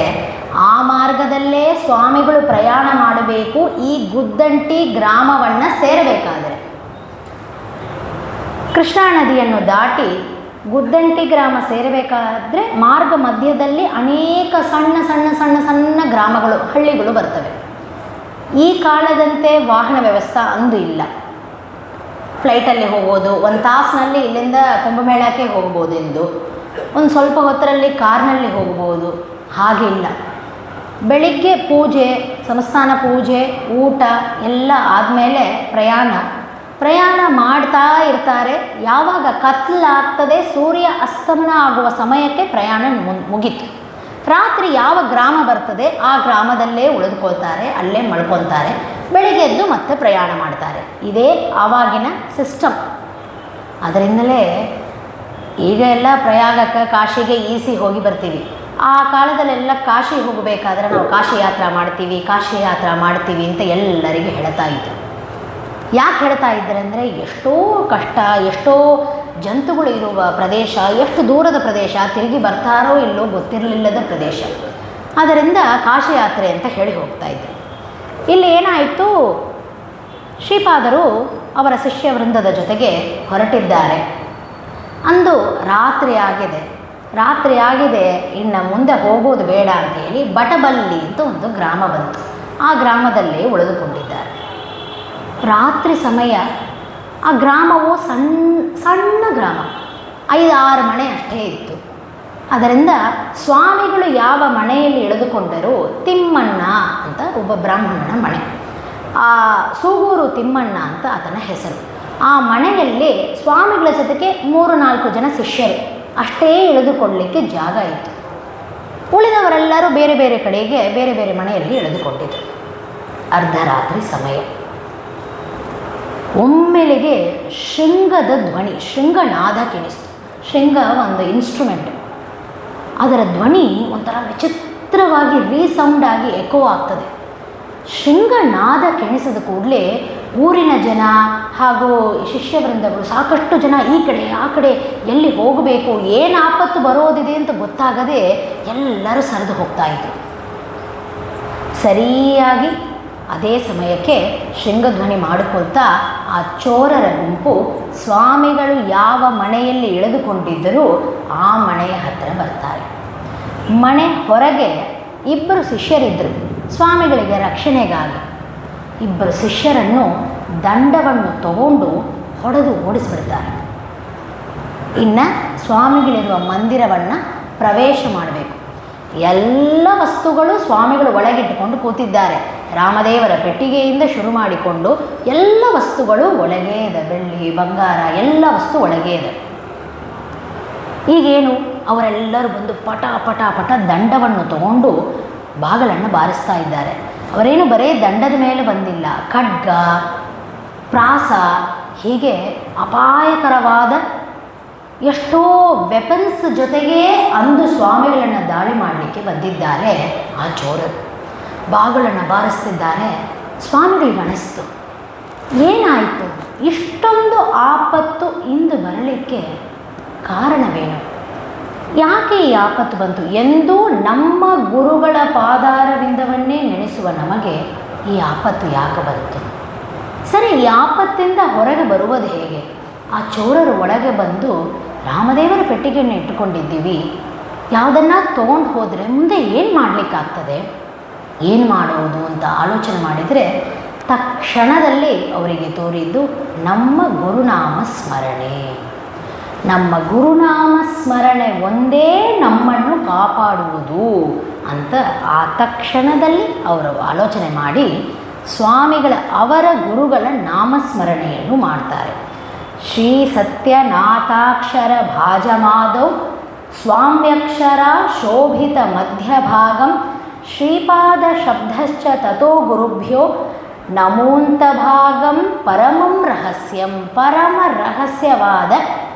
A: ಆ ಮಾರ್ಗದಲ್ಲೇ ಸ್ವಾಮಿಗಳು ಪ್ರಯಾಣ ಮಾಡಬೇಕು. ಈ ಗುದ್ದಂಟಿ ಗ್ರಾಮವನ್ನು ಸೇರಬೇಕಾದರೆ ಕೃಷ್ಣಾ ನದಿಯನ್ನು ದಾಟಿ ಗುದ್ದಂಟಿ ಗ್ರಾಮ ಸೇರಬೇಕಾದ್ರೆ ಮಾರ್ಗ ಮಧ್ಯದಲ್ಲಿ ಅನೇಕ ಸಣ್ಣ ಸಣ್ಣ ಸಣ್ಣ ಸಣ್ಣ ಗ್ರಾಮಗಳು, ಹಳ್ಳಿಗಳು ಬರ್ತವೆ. ಈ ಕಾಲದಂತೆ ವಾಹನ ವ್ಯವಸ್ಥೆ ಅಂದು ಇಲ್ಲ. ಫ್ಲೈಟಲ್ಲಿ ಹೋಗೋದು, ಒಂದು ತಾಸಿನಲ್ಲಿ ಇಲ್ಲಿಂದ ಕುಂಭಮೇಳಕ್ಕೆ ಹೋಗ್ಬೋದು ಎಂದು, ಒಂದು ಸ್ವಲ್ಪ ಹೊತ್ತರಲ್ಲಿ ಕಾರ್ನಲ್ಲಿ ಹೋಗ್ಬೋದು, ಹಾಗಿಲ್ಲ. ಬೆಳಿಗ್ಗೆ ಪೂಜೆ, ಸಂಸ್ಥಾನ ಪೂಜೆ, ಊಟ ಎಲ್ಲ ಆದಮೇಲೆ ಪ್ರಯಾಣ ಮಾಡ್ತಾ ಇರ್ತಾರೆ. ಯಾವಾಗ ಕತ್ಲಾಗ್ತದೆ, ಸೂರ್ಯ ಅಸ್ತಮನ ಆಗುವ ಸಮಯಕ್ಕೆ ಪ್ರಯಾಣ ಮುಗೀತು. ರಾತ್ರಿ ಯಾವ ಗ್ರಾಮ ಬರ್ತದೆ ಆ ಗ್ರಾಮದಲ್ಲೇ ಉಳಿದುಕೊಳ್ತಾರೆ, ಅಲ್ಲೇ ಮಲ್ಕೊತಾರೆ. ಬೆಳಿಗ್ಗೆ ಎದ್ದು ಮತ್ತೆ ಪ್ರಯಾಣ ಮಾಡ್ತಾರೆ. ಇದೇ ಆವಾಗಿನ ಸಿಸ್ಟಮ್. ಅದರಿಂದಲೇ ಈಗ ಎಲ್ಲ ಪ್ರಯಾಗಕ್ಕೆ, ಕಾಶಿಗೆ ಈಸಿ ಹೋಗಿ ಬರ್ತೀವಿ. ಆ ಕಾಲದಲ್ಲೆಲ್ಲ ಕಾಶಿ ಹೋಗಬೇಕಾದ್ರೆ ನಾವು ಕಾಶಿ ಯಾತ್ರಾ ಮಾಡ್ತೀವಿ ಅಂತ ಎಲ್ಲರಿಗೆ ಹೇಳ್ತಾ ಇದ್ರು. ಯಾಕೆ ಹೇಳ್ತಾ ಇದ್ದಾರೆ ಅಂದರೆ, ಎಷ್ಟೋ ಕಷ್ಟ, ಎಷ್ಟೋ ಜಂತುಗಳು ಇರುವ ಪ್ರದೇಶ, ಎಷ್ಟು ದೂರದ ಪ್ರದೇಶ, ತಿರುಗಿ ಬರ್ತಾರೋ ಇಲ್ಲೋ ಗೊತ್ತಿರಲಿಲ್ಲದ ಪ್ರದೇಶ. ಆದ್ದರಿಂದ ಕಾಶಿ ಯಾತ್ರೆ ಅಂತ ಹೇಳಿ ಹೋಗ್ತಾ ಇದ್ರು. ಇಲ್ಲಿ ಏನಾಯಿತು, ಶ್ರೀಪಾದರು ಅವರ ಶಿಷ್ಯ ವೃಂದದ ಜೊತೆಗೆ ಹೊರಟಿದ್ದಾರೆ. ಅಂದು ರಾತ್ರಿ ಆಗಿದೆ, ಇನ್ನು ಮುಂದೆ ಹೋಗೋದು ಬೇಡ ಅಂತ ಹೇಳಿ ಬಟಬಲ್ಲಿ ಅಂತ ಒಂದು ಗ್ರಾಮ ಬಂತು. ಆ ಗ್ರಾಮದಲ್ಲೇ ಉಳಿದುಕೊಂಡಿದ್ದಾರೆ. ರಾತ್ರಿ ಸಮಯ. ಆ ಗ್ರಾಮವು ಸಣ್ಣ ಗ್ರಾಮ, 5-6 ಮನೆ ಅಷ್ಟೇ ಇತ್ತು. ಅದರಿಂದ ಸ್ವಾಮಿಗಳು ಯಾವ ಮನೆಯಲ್ಲಿ ಇಳಿದುಕೊಂಡರೂ ತಿಮ್ಮಣ್ಣ ಅಂತ ಒಬ್ಬ ಬ್ರಾಹ್ಮಣನ ಮನೆ, ಆ ಸೂಗೂರು ತಿಮ್ಮಣ್ಣ ಅಂತ ಆತನ ಹೆಸರು. ಆ ಮನೆಯಲ್ಲಿ ಸ್ವಾಮಿಗಳ ಜೊತೆಗೆ 3-4 ಜನ ಶಿಷ್ಯರು ಅಷ್ಟೇ ಇಳಿದುಕೊಳ್ಳಲಿಕ್ಕೆ ಜಾಗ ಇತ್ತು. ಉಳಿದವರೆಲ್ಲರೂ ಬೇರೆ ಬೇರೆ ಕಡೆಗೆ ಬೇರೆ ಬೇರೆ ಮನೆಯಲ್ಲಿ ಇಳಿದುಕೊಂಡಿದ್ದರು. ಅರ್ಧರಾತ್ರಿ ಸಮಯ. ಒಮ್ಮೆಲೆಗೆ ಶೃಂಗದ ಧ್ವನಿ, ಶೃಂಗನಾದ ಕೇಳಿಸ್ತು. ಶೃಂಗ ಒಂದು ಇನ್ಸ್ಟ್ರೂಮೆಂಟ್. ಅದರ ಧ್ವನಿ ಒಂಥರ ವಿಚಿತ್ರವಾಗಿ ರೀಸೌಂಡ್ ಆಗಿ ಎಕೋ ಆಗ್ತದೆ. ಶೃಂಗನಾದ ಕೇಳಿಸಿದ ಕೂಡಲೇ ಊರಿನ ಜನ ಹಾಗೂ ಶಿಷ್ಯವೃಂದಗಳು, ಸಾಕಷ್ಟು ಜನ ಈ ಕಡೆ ಆ ಕಡೆ ಎಲ್ಲಿ ಹೋಗಬೇಕು, ಏನು ಆಪತ್ತು ಬರೋದಿದೆ ಅಂತ ಗೊತ್ತಾಗದೆ ಎಲ್ಲರೂ ಸರಿದು ಹೋಗ್ತಾ ಇದ್ರು. ಸರಿಯಾಗಿ ಅದೇ ಸಮಯಕ್ಕೆ ಶೃಂಗಧ್ವನಿ ಮಾಡಿಕೊಳ್ತಾ ಆ ಚೋರರ ಗುಂಪು ಸ್ವಾಮಿಗಳು ಯಾವ ಮನೆಯಲ್ಲಿ ಇಳಿದುಕೊಂಡಿದ್ದರೂ ಆ ಮನೆಯ ಹತ್ತಿರ ಬರ್ತಾರೆ. ಮನೆ ಹೊರಗೆ 2 ಶಿಷ್ಯರಿದ್ದರು ಸ್ವಾಮಿಗಳಿಗೆ ರಕ್ಷಣೆಗಾಗಿ. 2 ಶಿಷ್ಯರನ್ನು ದಂಡವನ್ನು ತಗೊಂಡು ಹೊಡೆದು ಓಡಿಸ್ಬಿಡ್ತಾರೆ. ಇನ್ನು ಸ್ವಾಮಿಗಳಿರುವ ಮಂದಿರವನ್ನು ಪ್ರವೇಶ ಮಾಡಬೇಕು. ಎಲ್ಲ ವಸ್ತುಗಳು ಸ್ವಾಮಿಗಳು ಒಳಗಿಟ್ಟುಕೊಂಡು ಕೂತಿದ್ದಾರೆ. ರಾಮದೇವರ ಪೆಟ್ಟಿಗೆಯಿಂದ ಶುರು ಮಾಡಿಕೊಂಡು ಎಲ್ಲ ವಸ್ತುಗಳು ಒಳಗೆ ಇದೆ, ಬೆಳ್ಳಿ ಬಂಗಾರ ಎಲ್ಲ ವಸ್ತು ಒಳಗೆ ಇದೆ. ಈಗೇನು ಅವರೆಲ್ಲರೂ ಬಂದು ಪಟ ಪಟ ಪಟ ದಂಡವನ್ನು ತಗೊಂಡು ಬಾಗಿಲನ್ನು ಬಾರಿಸ್ತಾ ಇದ್ದಾರೆ. ಅವರೇನು ಬರೀ ದಂಡದ ಮೇಲೆ ಬಂದಿಲ್ಲ, ಖಡ್ಗ, ಪ್ರಾಸ, ಹೀಗೆ ಅಪಾಯಕರವಾದ ಎಷ್ಟೋ ವೆಪನ್ಸ್ ಜೊತೆಗೇ ಅಂದು ಸ್ವಾಮಿಗಳನ್ನು ದಾಳಿ ಮಾಡಲಿಕ್ಕೆ ಬಂದಿದ್ದಾರೆ ಆ ಚೋರರು. ಬಾಗಿಲನ್ನು ಬಾರಿಸ್ತಿದ್ದಾರೆ. ಸ್ವಾಮಿಗಳಿಗೆ ಅನಿಸ್ತು, ಏನಾಯಿತು, ಇಷ್ಟೊಂದು ಆಪತ್ತು ಇಂದು ಬರಲಿಕ್ಕೆ ಕಾರಣವೇನು, ಯಾಕೆ ಈ ಆಪತ್ತು ಬಂತು ಎಂದು ನಮ್ಮ ಗುರುಗಳ ಪಾದಾರವಿಂದವನ್ನೇ ನೆನೆಸುವ ನಮಗೆ ಈ ಆಪತ್ತು ಯಾಕೆ ಬಂತು? ಸರಿ, ಈ ಆಪತ್ತಿಂದ ಹೊರಗೆ ಬರುವುದು ಹೇಗೆ? ಆ ಚೋರರು ಒಳಗೆ ಬಂದು ರಾಮದೇವರ ಪೆಟ್ಟಿಗೆಯನ್ನು ಇಟ್ಟುಕೊಂಡಿದ್ದೀವಿ, ಯಾವುದನ್ನು ತೊಗೊಂಡು ಹೋದರೆ ಮುಂದೆ ಏನು ಮಾಡಲಿಕ್ಕಾಗ್ತದೆ, ಏನು ಮಾಡೋದು ಅಂತ ಆಲೋಚನೆ ಮಾಡಿದರೆ ತಕ್ಷಣದಲ್ಲಿ ಅವರಿಗೆ ತೋರಿದ್ದು ನಮ್ಮ ಗುರುನಾಮ ಸ್ಮರಣೆ. ನಮ್ಮ ಗುರುನಾಮ ಸ್ಮರಣೆ ಒಂದೇ ನಮ್ಮನ್ನು ಕಾಪಾಡುವುದು ಅಂತ ಆ ತಕ್ಷಣದಲ್ಲಿ ಅವರು ಆಲೋಚನೆ ಮಾಡಿ ಅವರ ಗುರುಗಳ ನಾಮಸ್ಮರಣೆಯನ್ನು ಮಾಡ್ತಾರೆ. ಶ್ರೀ ಸತ್ಯನಾಥಾಕ್ಷರ ಭಾಜಮಾದೌ ಸ್ವಾಮ್ಯಕ್ಷರ ಶೋಭಿತ ಮಧ್ಯಭಾಗಂ ಶ್ರೀಪಾದ ಶಬ್ದಶ್ಚ ತಥೋ ಗುರುಭ್ಯೋ ನಮೋಂತಭಾಗಂ ಪರಮಂ ರಹಸ್ಯಂ. ಪರಮ ರಹಸ್ಯವಾದ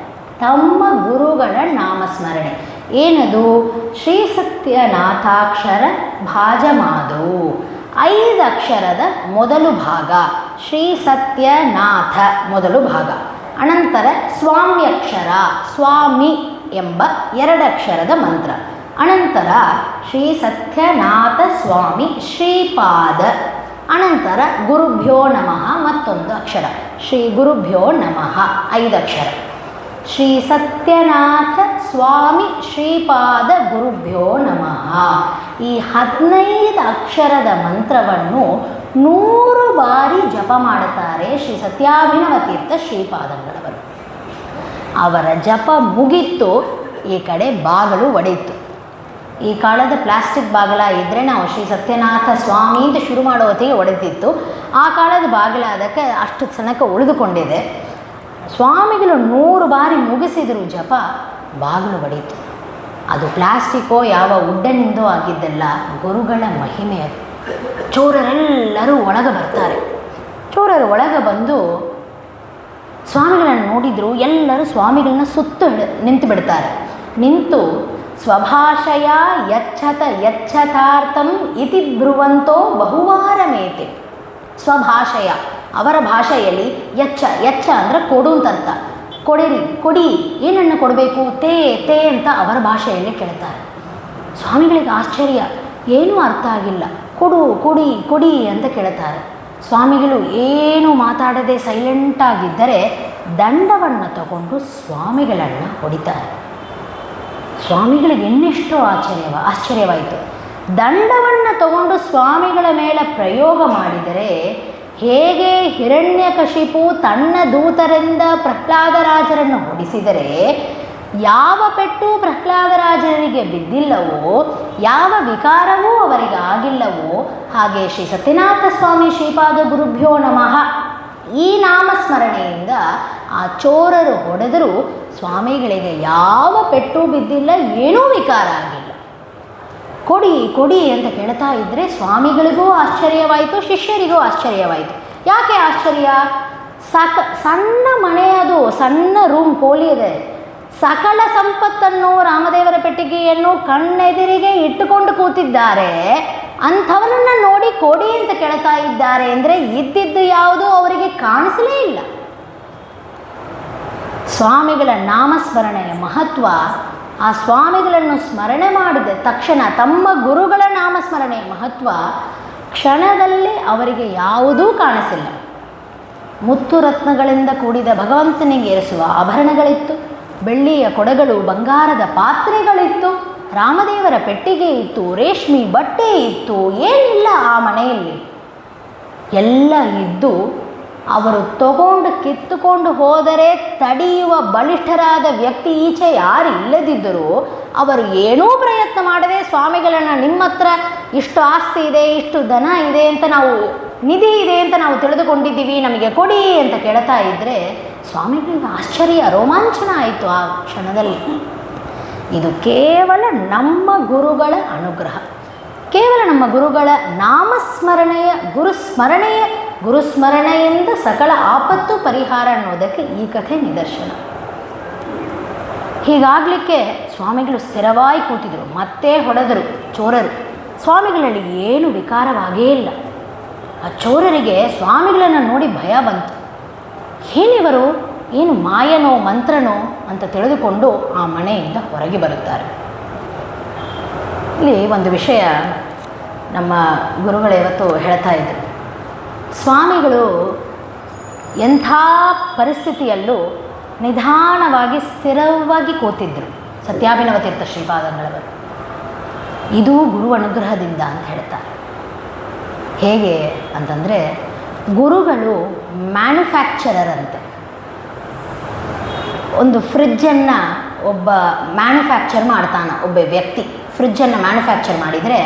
A: ತಮ್ಮ ಗುರುಗಳ ನಾಮಸ್ಮರಣೆ ಏನದು? ಶ್ರೀ ಸತ್ಯನಾಥಾಕ್ಷರ ಭಾಜಮಾದೌ, 5 ಅಕ್ಷರದ ಮೊದಲು ಭಾಗ ಶ್ರೀ ಸತ್ಯನಾಥ ಮೊದಲು ಭಾಗ, ಅನಂತರ ಸ್ವಾಮ್ಯಕ್ಷರ ಸ್ವಾಮಿ ಎಂಬ 2 ಅಕ್ಷರದ ಮಂತ್ರ, ಅನಂತರ ಶ್ರೀ ಸತ್ಯನಾಥ ಸ್ವಾಮಿ ಶ್ರೀಪಾದ, ಅನಂತರ ಗುರುಭ್ಯೋ ನಮಃ ಮತ್ತೊಂದು ಅಕ್ಷರ ಶ್ರೀ ಗುರುಭ್ಯೋ ನಮಃ 5 ಅಕ್ಷರ. ಶ್ರೀ ಸತ್ಯನಾಥ ಸ್ವಾಮಿ ಶ್ರೀಪಾದ ಗುರುಭ್ಯೋ ನಮಃ. ಈ 15 ಅಕ್ಷರದ ಮಂತ್ರವನ್ನು 100 ಬಾರಿ ಜಪ ಮಾಡುತ್ತಾರೆ ಶ್ರೀ ಸತ್ಯಾಭಿನವ ತೀರ್ಥ ಶ್ರೀಪಾದಂಗಳವರು. ಅವರ ಜಪ ಮುಗಿತ್ತು, ಈ ಕಡೆ ಬಾಗಿಲು ಒಡೆಯಿತು. ಈ ಕಾಲದ ಪ್ಲಾಸ್ಟಿಕ್ ಬಾಗಿಲ ಇದ್ದರೆ ನಾವು ಶ್ರೀ ಸತ್ಯನಾಥ ಸ್ವಾಮಿ ಅಂತ ಶುರು ಮಾಡೋ ಹೊತ್ತಿಗೆ ಒಡೆದಿತ್ತು. ಆ ಕಾಲದ ಬಾಗಿಲಾದಕ್ಕೆ ಅಷ್ಟು ಸಣ್ಣಕ್ಕೆ ಉಳಿದುಕೊಂಡಿದೆ. ಸ್ವಾಮಿಗಳು 100 ಬಾರಿ ಮುಗಿಸಿದರು ಜಪ, ಬಾಗಿಲು ಒಡೆಯಿತು. ಅದು ಪ್ಲಾಸ್ಟಿಕ್ಕೋ ಯಾವ ವುಡ್ಡನಿಂದೋ ಆಗಿದ್ದಲ್ಲ, ಗುರುಗಳ ಮಹಿಮೆ ಅದು. ಚೋರರೆಲ್ಲರೂ ಒಳಗೆ ಬರ್ತಾರೆ. ಚೋರರು ಒಳಗೆ ಬಂದು ಸ್ವಾಮಿಗಳನ್ನು ನೋಡಿದರು. ಎಲ್ಲರೂ ಸ್ವಾಮಿಗಳನ್ನ ಸುತ್ತು ನಿಂತು ಬಿಡ್ತಾರೆ. ನಿಂತು ಸ್ವಭಾಷಯ ಯಚ್ಛತಾರ್ಥಂ ಇತಿ ಬ್ರುವಂತೋ ಬಹುವಾರಮೇತೆ. ಸ್ವಭಾಷಯ ಅವರ ಭಾಷೆಯಲ್ಲಿ ಯಚ್ಚ ಅಂದರೆ ಕೊಡು ಅಂತ ಅರ್ಥ. ಕೊಡಿರಿ, ಕೊಡಿ, ಏನನ್ನು ಕೊಡಬೇಕು, ತೇ ಅಂತ ಅವರ ಭಾಷೆಯಲ್ಲಿ ಕೇಳ್ತಾರೆ. ಸ್ವಾಮಿಗಳಿಗೆ ಆಶ್ಚರ್ಯ, ಏನೂ ಅರ್ಥ ಆಗಿಲ್ಲ. ಕೊಡಿ ಅಂತ ಕೇಳ್ತಾರೆ. ಸ್ವಾಮಿಗಳು ಏನೂ ಮಾತಾಡದೆ ಸೈಲೆಂಟಾಗಿದ್ದರೆ ದಂಡವನ್ನು ತಗೊಂಡು ಸ್ವಾಮಿಗಳನ್ನು ಹೊಡಿತಾರೆ. ಸ್ವಾಮಿಗಳಿಗೆ ಇನ್ನೆಷ್ಟೋ ಆಶ್ಚರ್ಯವಾಯಿತು. ದಂಡವನ್ನು ತಗೊಂಡು ಸ್ವಾಮಿಗಳ ಮೇಲೆ ಪ್ರಯೋಗ ಮಾಡಿದರೆ ಹೇಗೆ ಹಿರಣ್ಯಕಶಿಪು ತನ್ನ ದೂತರಿಂದ ಪ್ರಹ್ಲಾದರಾಜರನ್ನು ಹೊಡಿಸಿದರೆ ಯಾವ ಪೆಟ್ಟು ಪ್ರಹ್ಲಾದರಾಜರಿಗೆ ಬಿದ್ದಿಲ್ಲವೋ, ಯಾವ ವಿಕಾರವೂ ಅವರಿಗೆ ಆಗಿಲ್ಲವೋ, ಹಾಗೆ ಶ್ರೀ ಸತ್ಯನಾಥ ಸ್ವಾಮಿ ಶ್ರೀಪಾದ ಗುರುಭ್ಯೋ ನಮಃ ಈ ನಾಮಸ್ಮರಣೆಯಿಂದ ಆ ಚೋರರು ಹೊಡೆದರೂ ಸ್ವಾಮಿಗಳಿಗೆ ಯಾವ ಪೆಟ್ಟು ಬಿದ್ದಿಲ್ಲ, ಏನೂ ವಿಕಾರ ಆಗಿಲ್ಲ. ಕೊಡಿ ಅಂತ ಕೇಳ್ತಾ ಇದ್ದರೆ ಸ್ವಾಮಿಗಳಿಗೂ ಆಶ್ಚರ್ಯವಾಯಿತು, ಶಿಷ್ಯರಿಗೂ ಆಶ್ಚರ್ಯವಾಯಿತು. ಯಾಕೆ ಆಶ್ಚರ್ಯ? ಸಣ್ಣ ಮನೆ, ಅದು ಸಣ್ಣ ರೂಮ್, ಕೋಲಿ ಇದೆ. ಸಕಲ ಸಂಪತ್ತನ್ನು ರಾಮದೇವರ ಪೆಟ್ಟಿಗೆಯನ್ನು ಕಣ್ಣೆದುರಿಗೆ ಇಟ್ಟುಕೊಂಡು ಕೂತಿದ್ದಾರೆ. ಅಂಥವರನ್ನು ನೋಡಿ ಕೊಡಿ ಅಂತ ಕೇಳ್ತಾ ಇದ್ದಾರೆ ಅಂದರೆ ಇದ್ದಿದ್ದು ಯಾವುದೂ ಅವರಿಗೆ ಕಾಣಿಸಲೇ ಇಲ್ಲ. ಸ್ವಾಮಿಗಳ ನಾಮಸ್ಮರಣೆಯ ಮಹತ್ವ, ಆ ಸ್ವಾಮಿಗಳನ್ನು ಸ್ಮರಣೆ ಮಾಡಿದ ತಕ್ಷಣ ತಮ್ಮ ಗುರುಗಳ ನಾಮಸ್ಮರಣೆಯ ಮಹತ್ವ, ಕ್ಷಣದಲ್ಲಿ ಅವರಿಗೆ ಯಾವುದೂ ಕಾಣಿಸಿಲ್ಲ. ಮುತ್ತು ರತ್ನಗಳಿಂದ ಕೂಡಿದ ಭಗವಂತನಿಗೆ ಏರಿಸುವ ಆಭರಣಗಳಿತ್ತು, ಬೆಳ್ಳಿಯ ಕೊಡಗಳು, ಬಂಗಾರದ ಪಾತ್ರೆಗಳಿತ್ತು, ರಾಮದೇವರ ಪೆಟ್ಟಿಗೆ ಇತ್ತು, ರೇಷ್ಮೆ ಬಟ್ಟೆ ಇತ್ತು, ಏನಿಲ್ಲ ಆ ಮನೆಯಲ್ಲಿ. ಎಲ್ಲ ಇದ್ದು ಅವರು ಕಿತ್ತುಕೊಂಡು ಹೋದರೆ ತಡೆಯುವ ಬಲಿಷ್ಠರಾದ ವ್ಯಕ್ತಿ ಈಚೆ ಯಾರು ಇಲ್ಲದಿದ್ದರೂ ಅವರು ಏನೂ ಪ್ರಯತ್ನ ಮಾಡದೆ ಸ್ವಾಮಿಗಳನ್ನು ನಿಮ್ಮ ಹತ್ರ ಇಷ್ಟು ಆಸ್ತಿ ಇದೆ, ಇಷ್ಟು ಧನ ಇದೆ ಅಂತ ನಾವು, ನಿಧಿ ಇದೆ ಅಂತ ನಾವು ತಿಳಿದುಕೊಂಡಿದ್ದೀವಿ, ನಮಗೆ ಕೊಡಿ ಅಂತ ಕೇಳ್ತಾ ಇದ್ದರೆ ಸ್ವಾಮಿಗಳಿಗೆ ಆಶ್ಚರ್ಯ, ರೋಮಾಂಚನ ಆಯಿತು ಆ ಕ್ಷಣದಲ್ಲಿ. ಇದು ಕೇವಲ ನಮ್ಮ ಗುರುಗಳ ಅನುಗ್ರಹ, ಕೇವಲ ನಮ್ಮ ಗುರುಗಳ ನಾಮಸ್ಮರಣೆಯ, ಗುರುಸ್ಮರಣೆಯಿಂದ ಸಕಲ ಆಪತ್ತು ಪರಿಹಾರ ಅನ್ನೋದಕ್ಕೆ ಈ ಕಥೆ ನಿದರ್ಶನ. ಹೀಗಾಗಲಿಕ್ಕೆ ಸ್ವಾಮಿಗಳು ಸ್ಥಿರವಾಗಿ ಕೂತಿದ್ರು. ಮತ್ತೆ ಹೊಡೆದರು ಚೋರರು. ಸ್ವಾಮಿಗಳಲ್ಲಿ ಏನು ವಿಕಾರವಾಗೇ ಇಲ್ಲ. ಆ ಚೋರರಿಗೆ ಸ್ವಾಮಿಗಳನ್ನು ನೋಡಿ ಭಯ ಬಂತು. ಏನಿವರು, ಏನು ಮಾಯನೋ ಮಂತ್ರನೋ ಅಂತ ತಿಳಿದುಕೊಂಡು ಆ ಮನೆಯಿಂದ ಹೊರಗೆ ಬರುತ್ತಾರೆ. ಇಲ್ಲಿ ಒಂದು ವಿಷಯ ನಮ್ಮ ಗುರುಗಳು ಇವತ್ತು ಹೇಳ್ತಾ ಇದ್ದರು. ಸ್ವಾಮಿಗಳು ಎಂಥ ಪರಿಸ್ಥಿತಿಯಲ್ಲೂ ನಿಧಾನವಾಗಿ ಸ್ಥಿರವಾಗಿ ಕೂತಿದ್ದರು. ಸತ್ಯಾಭಿನವ ತೀರ್ಥ ಶ್ರೀಪಾದಂಗಳವರು ಇದು ಗುರು ಅನುಗ್ರಹದಿಂದ ಅಂತ ಹೇಳ್ತಾರೆ. ಹೇಗೆ ಅಂತಂದರೆ, ಗುರುಗಳು ಮ್ಯಾನುಫ್ಯಾಕ್ಚರರ್ ಅಂತೆ. ಒಂದು ಫ್ರಿಜ್ಜನ್ನು ಒಬ್ಬ ಮ್ಯಾನುಫ್ಯಾಕ್ಚರ್ ಮಾಡ್ತಾನೆ, ಒಬ್ಬ ವ್ಯಕ್ತಿ ಫ್ರಿಜ್ಜನ್ನು ಮ್ಯಾನುಫ್ಯಾಕ್ಚರ್ ಮಾಡಿದರೆ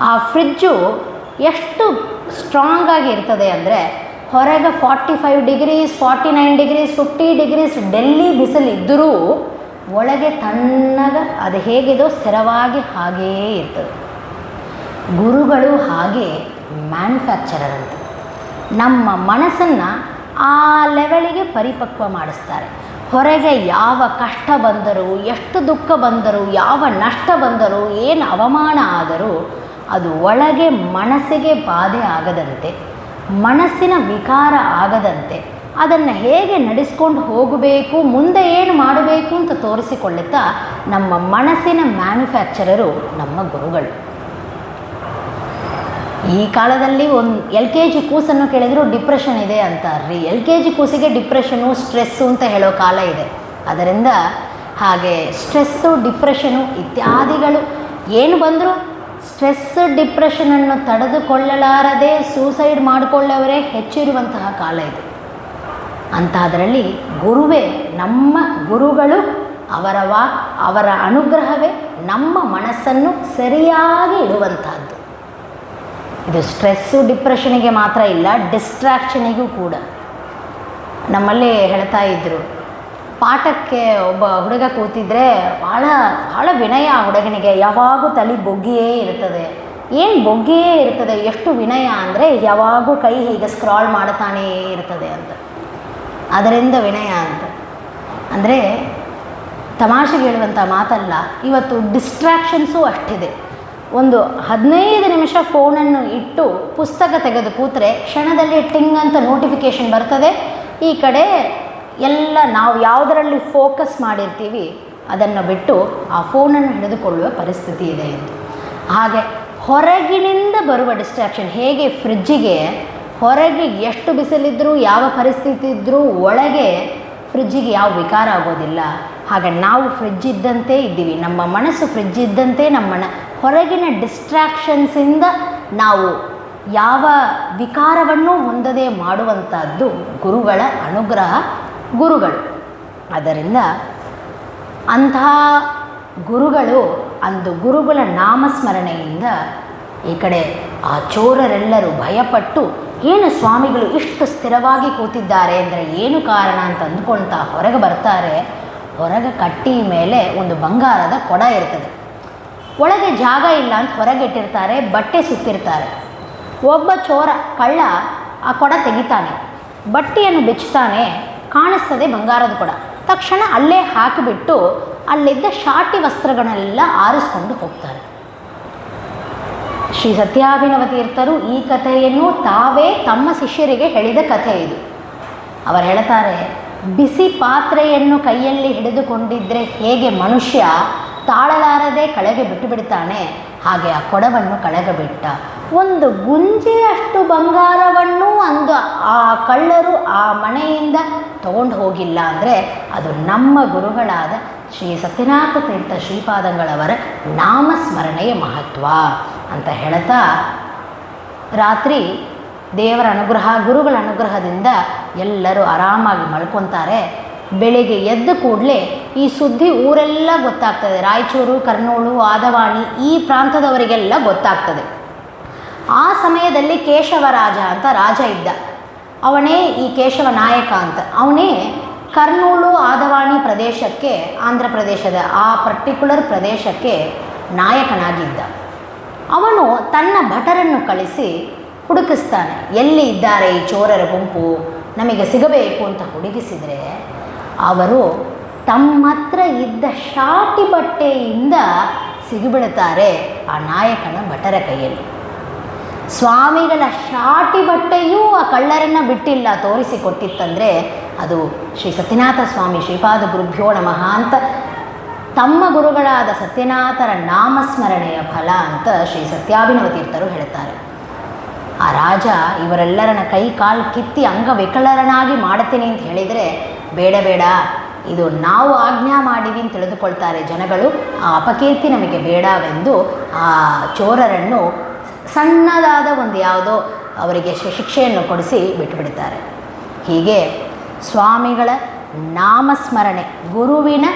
A: ಆ ಫ್ರಿಜ್ಜು ಎಷ್ಟು ಸ್ಟ್ರಾಂಗಾಗಿ ಇರ್ತದೆ ಅಂದರೆ, ಹೊರಗೆ 45 ಡಿಗ್ರೀಸ್, 49 ಡಿಗ್ರೀಸ್, 50 ಡಿಗ್ರೀಸ್ ಡೆಲ್ಲಿ ಬಿಸಿಲಿದ್ದರೂ ಒಳಗೆ ತಣ್ಣಗೆ ಅದು ಹೇಗಿದೋ ಸ್ಥಿರವಾಗಿ ಹಾಗೇ ಇರ್ತದೆ. ಗುರುಗಳು ಹಾಗೆ ಮ್ಯಾನುಫ್ಯಾಕ್ಚರರ್ ಅಂತ ನಮ್ಮ ಮನಸ್ಸನ್ನು ಆ ಲೆವೆಲಿಗೆ ಪರಿಪಕ್ವ ಮಾಡಿಸ್ತಾರೆ. ಹೊರಗೆ ಯಾವ ಕಷ್ಟ ಬಂದರೂ, ಎಷ್ಟು ದುಃಖ ಬಂದರೂ, ಯಾವ ನಷ್ಟ ಬಂದರೂ, ಏನು ಅವಮಾನ ಆದರೂ ಅದು ಒಳಗೆ ಮನಸ್ಸಿಗೆ ಬಾಧೆ ಆಗದಂತೆ, ಮನಸ್ಸಿನ ವಿಕಾರ ಆಗದಂತೆ ಅದನ್ನು ಹೇಗೆ ನಡೆಸ್ಕೊಂಡು ಹೋಗಬೇಕು, ಮುಂದೆ ಏನು ಮಾಡಬೇಕು ಅಂತ ತೋರಿಸಿಕೊಳ್ಳುತ್ತಾ ನಮ್ಮ ಮನಸ್ಸಿನ ಮ್ಯಾನುಫ್ಯಾಕ್ಚರರು ನಮ್ಮ ಗುರುಗಳು. ಈ ಕಾಲದಲ್ಲಿ ಒಂದು LKG ಕೂಸನ್ನು ಕೇಳಿದರೂ ಡಿಪ್ರೆಷನ್ ಇದೆ ಅಂತಾರ್ರಿ. LKG ಕೂಸಿಗೆ ಡಿಪ್ರೆಷನು, ಸ್ಟ್ರೆಸ್ಸು ಅಂತ ಹೇಳೋ ಕಾಲ ಇದೆ. ಅದರಿಂದ ಹಾಗೆ ಸ್ಟ್ರೆಸ್ಸು, ಡಿಪ್ರೆಷನು ಇತ್ಯಾದಿಗಳು ಏನು ಬಂದರೂ ಸ್ಟ್ರೆಸ್, ಡಿಪ್ರೆಷನನ್ನು ತಡೆದುಕೊಳ್ಳಲಾರದೆ ಸೂಸೈಡ್ ಮಾಡಿಕೊಳ್ಳವರೇ ಹೆಚ್ಚಿರುವಂತಹ ಕಾಲ ಇದು. ಅಂಥದ್ರಲ್ಲಿ ಗುರುವೇ, ನಮ್ಮ ಗುರುಗಳು, ಅವರ ಅನುಗ್ರಹವೇ ನಮ್ಮ ಮನಸ್ಸನ್ನು ಸರಿಯಾಗಿ ಇಡುವಂಥದ್ದು. ಇದು ಸ್ಟ್ರೆಸ್ಸು, ಡಿಪ್ರೆಷನಿಗೆ ಮಾತ್ರ ಇಲ್ಲ, ಡಿಸ್ಟ್ರಾಕ್ಷನಿಗೂ ಕೂಡ. ನಮ್ಮಲ್ಲಿ ಹೇಳ್ತಾ ಇದ್ದರು, ಪಾಠಕ್ಕೆ ಒಬ್ಬ ಹುಡುಗ ಕೂತಿದ್ರೆ ಭಾಳ ವಿನಯ ಆ ಹುಡುಗನಿಗೆ, ಯಾವಾಗೂ ತಲೆ ಬೊಗ್ಗಿಯೇ ಇರ್ತದೆ. ಏನು ಬೊಗ್ಗಿಯೇ ಇರ್ತದೆ, ಎಷ್ಟು ವಿನಯ ಅಂದರೆ ಯಾವಾಗೂ ಕೈ ಹೀಗೆ ಸ್ಕ್ರಾಲ್ ಮಾಡ್ತಾನೇ ಇರ್ತದೆ ಅಂತ, ಅದರಿಂದ ವಿನಯ ಅಂತ. ಅಂದರೆ ತಮಾಷೆಗೆ ಹೇಳುವಂಥ ಮಾತಲ್ಲ. ಇವತ್ತು ಡಿಸ್ಟ್ರಾಕ್ಷನ್ಸು ಅಷ್ಟಿದೆ. ಒಂದು 15 ನಿಮಿಷ ಫೋನನ್ನು ಇಟ್ಟು ಪುಸ್ತಕ ತೆಗೆದು ಕೂತ್ರೆ ಕ್ಷಣದಲ್ಲಿ ಟಿಂಗ್ ಅಂತ ನೋಟಿಫಿಕೇಷನ್ ಬರ್ತದೆ. ಈ ಕಡೆ ಎಲ್ಲ ನಾವು ಯಾವುದರಲ್ಲಿ ಫೋಕಸ್ ಮಾಡಿರ್ತೀವಿ ಅದನ್ನು ಬಿಟ್ಟು ಆ ಫೋನನ್ನು ಹಿಡಿದುಕೊಳ್ಳುವ ಪರಿಸ್ಥಿತಿ ಇದೆ ಎಂದು. ಹಾಗೆ ಹೊರಗಿನಿಂದ ಬರುವ ಡಿಸ್ಟ್ರಾಕ್ಷನ್, ಹೇಗೆ ಫ್ರಿಜ್ಜಿಗೆ ಹೊರಗೆ ಎಷ್ಟು ಬಿಸಿಲಿದ್ದರೂ, ಯಾವ ಪರಿಸ್ಥಿತಿ ಇದ್ದರೂ ಒಳಗೆ ಫ್ರಿಜ್ಜಿಗೆ ಯಾವ ವಿಕಾರ ಆಗೋದಿಲ್ಲ. ಹಾಗೆ ನಾವು ಫ್ರಿಜ್ ಇದ್ದಂತೆ ಇದ್ದೀವಿ, ನಮ್ಮ ಮನಸ್ಸು ಫ್ರಿಜ್ ಇದ್ದಂತೆ ಹೊರಗಿನ ಡಿಸ್ಟ್ರಾಕ್ಷನ್ಸಿಂದ ನಾವು ಯಾವ ವಿಕಾರವನ್ನು ಹೊಂದದೆ ಮಾಡುವಂಥದ್ದು ಗುರುಗಳ ಅನುಗ್ರಹ, ಗುರುಗಳು. ಆದ್ದರಿಂದ ಅಂತಹ ಗುರುಗಳು, ಅಂದು ಗುರುಗಳ ನಾಮಸ್ಮರಣೆಯಿಂದ ಈ ಕಡೆ ಆ ಚೋರರೆಲ್ಲರೂ ಭಯಪಟ್ಟು, ಏನು ಸ್ವಾಮಿಗಳು ಇಷ್ಟು ಸ್ಥಿರವಾಗಿ ಕೂತಿದ್ದಾರೆ ಅಂದರೆ ಏನು ಕಾರಣ ಅಂತ ಅಂದ್ಕೊಳ್ತಾ ಹೊರಗೆ ಬರ್ತಾರೆ. ಹೊರಗೆ ಕಟ್ಟಿ ಮೇಲೆ ಒಂದು ಬಂಗಾರದ ಕೊಡ ಇರ್ತದೆ. ಒಳಗೆ ಜಾಗ ಇಲ್ಲ ಅಂತ ಹೊರಗೆ ಇಟ್ಟಿರ್ತಾರೆ, ಬಟ್ಟೆ ಸುತ್ತಿರ್ತಾರೆ. ಒಬ್ಬ ಚೋರ ಕಳ್ಳ ಆ ಕೊಡ ತೆಗಿತಾನೆ, ಬಟ್ಟೆಯನ್ನು ಬಿಚ್ಚುತ್ತಾನೆ, ಕಾಣಿಸ್ತದೆ ಬಂಗಾರದ ಕೊಡ. ತಕ್ಷಣ ಅಲ್ಲೇ ಹಾಕಿಬಿಟ್ಟು ಅಲ್ಲಿದ್ದ ಶಾಟಿ ವಸ್ತ್ರಗಳನ್ನೆಲ್ಲ ಆರಿಸ್ಕೊಂಡು ಹೋಗ್ತಾರೆ. ಶ್ರೀ ಸತ್ಯಾಭಿನವ ತೀರ್ಥರು ಈ ಕಥೆಯನ್ನು ತಾವೇ ತಮ್ಮ ಶಿಷ್ಯರಿಗೆ ಹೇಳಿದ ಕಥೆ ಇದು. ಅವರು ಹೇಳ್ತಾರೆ, ಬಿಸಿ ಪಾತ್ರೆಯನ್ನು ಕೈಯಲ್ಲಿ ಹಿಡಿದುಕೊಂಡಿದ್ದರೆ ಹೇಗೆ ಮನುಷ್ಯ ತಾಳಲಾರದೆ ಕೆಳಗೆ ಬಿಟ್ಟು ಬಿಡ್ತಾನೆ, ಹಾಗೆ ಆ ಕೊಡವನ್ನು ಕೆಳಗೆ ಬಿಟ್ಟ. ಒಂದು ಗುಂಜೆಯಷ್ಟು ಬಂಗಾರವನ್ನು ಆ ಕಳ್ಳರು ಆ ಮನೆಯಿಂದ ತಗೊಂಡು ಹೋಗಿಲ್ಲ ಅಂದರೆ ಅದು ನಮ್ಮ ಗುರುಗಳಾದ ಶ್ರೀ ಸತ್ಯನಾಥ ತೀರ್ಥ ಶ್ರೀಪಾದಂಗಳವರ ನಾಮಸ್ಮರಣೆಯ ಮಹತ್ವ ಅಂತ ಹೇಳ್ತಾ, ರಾತ್ರಿ ದೇವರ ಅನುಗ್ರಹ, ಗುರುಗಳ ಅನುಗ್ರಹದಿಂದ ಎಲ್ಲರೂ ಆರಾಮಾಗಿ ಮಲ್ಕೊತಾರೆ. ಬೆಳಿಗ್ಗೆ ಎದ್ದ ಕೂಡಲೇ ಈ ಸುದ್ದಿ ಊರೆಲ್ಲ ಗೊತ್ತಾಗ್ತದೆ. ರಾಯಚೂರು, ಕರ್ನೂಲು, ಆದವಾಣಿ ಈ ಪ್ರಾಂತದವರಿಗೆಲ್ಲ ಗೊತ್ತಾಗ್ತದೆ. ಆ ಸಮಯದಲ್ಲಿ ಕೇಶವರಾಜ ಅಂತ ರಾಜ ಇದ್ದ. ಅವನೇ ಈ ಕೇಶವ ನಾಯಕ ಅಂತ. ಅವನೇ ಕರ್ನೂಲು, ಆದವಾಣಿ ಪ್ರದೇಶಕ್ಕೆ, ಆಂಧ್ರ ಪ್ರದೇಶದ ಆ ಪರ್ಟಿಕ್ಯುಲರ್ ಪ್ರದೇಶಕ್ಕೆ ನಾಯಕನಾಗಿದ್ದ. ಅವನು ತನ್ನ ಭಟರನ್ನು ಕಳಿಸಿ ಹುಡುಕಿಸ್ತಾನೆ, ಎಲ್ಲಿ ಇದ್ದಾರೆ ಈ ಚೋರರ ಗುಂಪು, ನಮಗೆ ಸಿಗಬೇಕು ಅಂತ ಹುಡುಕಿಸಿದರೆ ಅವರು ತಮ್ಮ ಹತ್ರ ಇದ್ದ ಶಾಟಿ ಬಟ್ಟೆಯಿಂದ ಸಿಗಿಬಿಡುತ್ತಾರೆ ಆ ನಾಯಕನ ಭಟರ ಕೈಯಲ್ಲಿ. ಸ್ವಾಮಿಗಳ ಶಾಟಿ ಬಟ್ಟೆಯೂ ಆ ಕಳ್ಳರನ್ನು ಬಿಟ್ಟಿಲ್ಲ, ತೋರಿಸಿಕೊಟ್ಟಿತ್ತಂದರೆ ಅದು ಶ್ರೀ ಸತ್ಯನಾಥ ಸ್ವಾಮಿ ಶ್ರೀಪಾದ ಗುರುಭ್ಯೋ ನಮಃ ಅಂತ ತಮ್ಮ ಗುರುಗಳಾದ ಸತ್ಯನಾಥರ ನಾಮಸ್ಮರಣೆಯ ಫಲ ಅಂತ ಶ್ರೀ ಸತ್ಯಾಭಿನವ ತೀರ್ಥರು ಹೇಳ್ತಾರೆ. ಆ ರಾಜ ಇವರೆಲ್ಲರನ್ನ ಕೈ ಕಾಲು ಕಿತ್ತಿ ಅಂಗವಿಕಲರನಾಗಿ ಮಾಡ್ತೀನಿ ಅಂತ ಹೇಳಿದರೆ, ಬೇಡ ಬೇಡ, ಇದು ನಾವು ಆಜ್ಞಾ ಮಾಡಿವಿ ಅಂತ ತಿಳಿದುಕೊಳ್ತಾರೆ ಜನಗಳು, ಆ ಅಪಕೀರ್ತಿ ನಮಗೆ ಬೇಡವೆಂದು ಆ ಚೋರರನ್ನು ಸಣ್ಣದಾದ ಒಂದು ಯಾವುದೋ ಅವರಿಗೆ ಶಿಕ್ಷೆಯನ್ನು ಕೊಡಿಸಿ ಬಿಟ್ಟುಬಿಡ್ತಾರೆ. ಹೀಗೆ ಸ್ವಾಮಿಗಳ ನಾಮಸ್ಮರಣೆ, ಗುರುವಿನ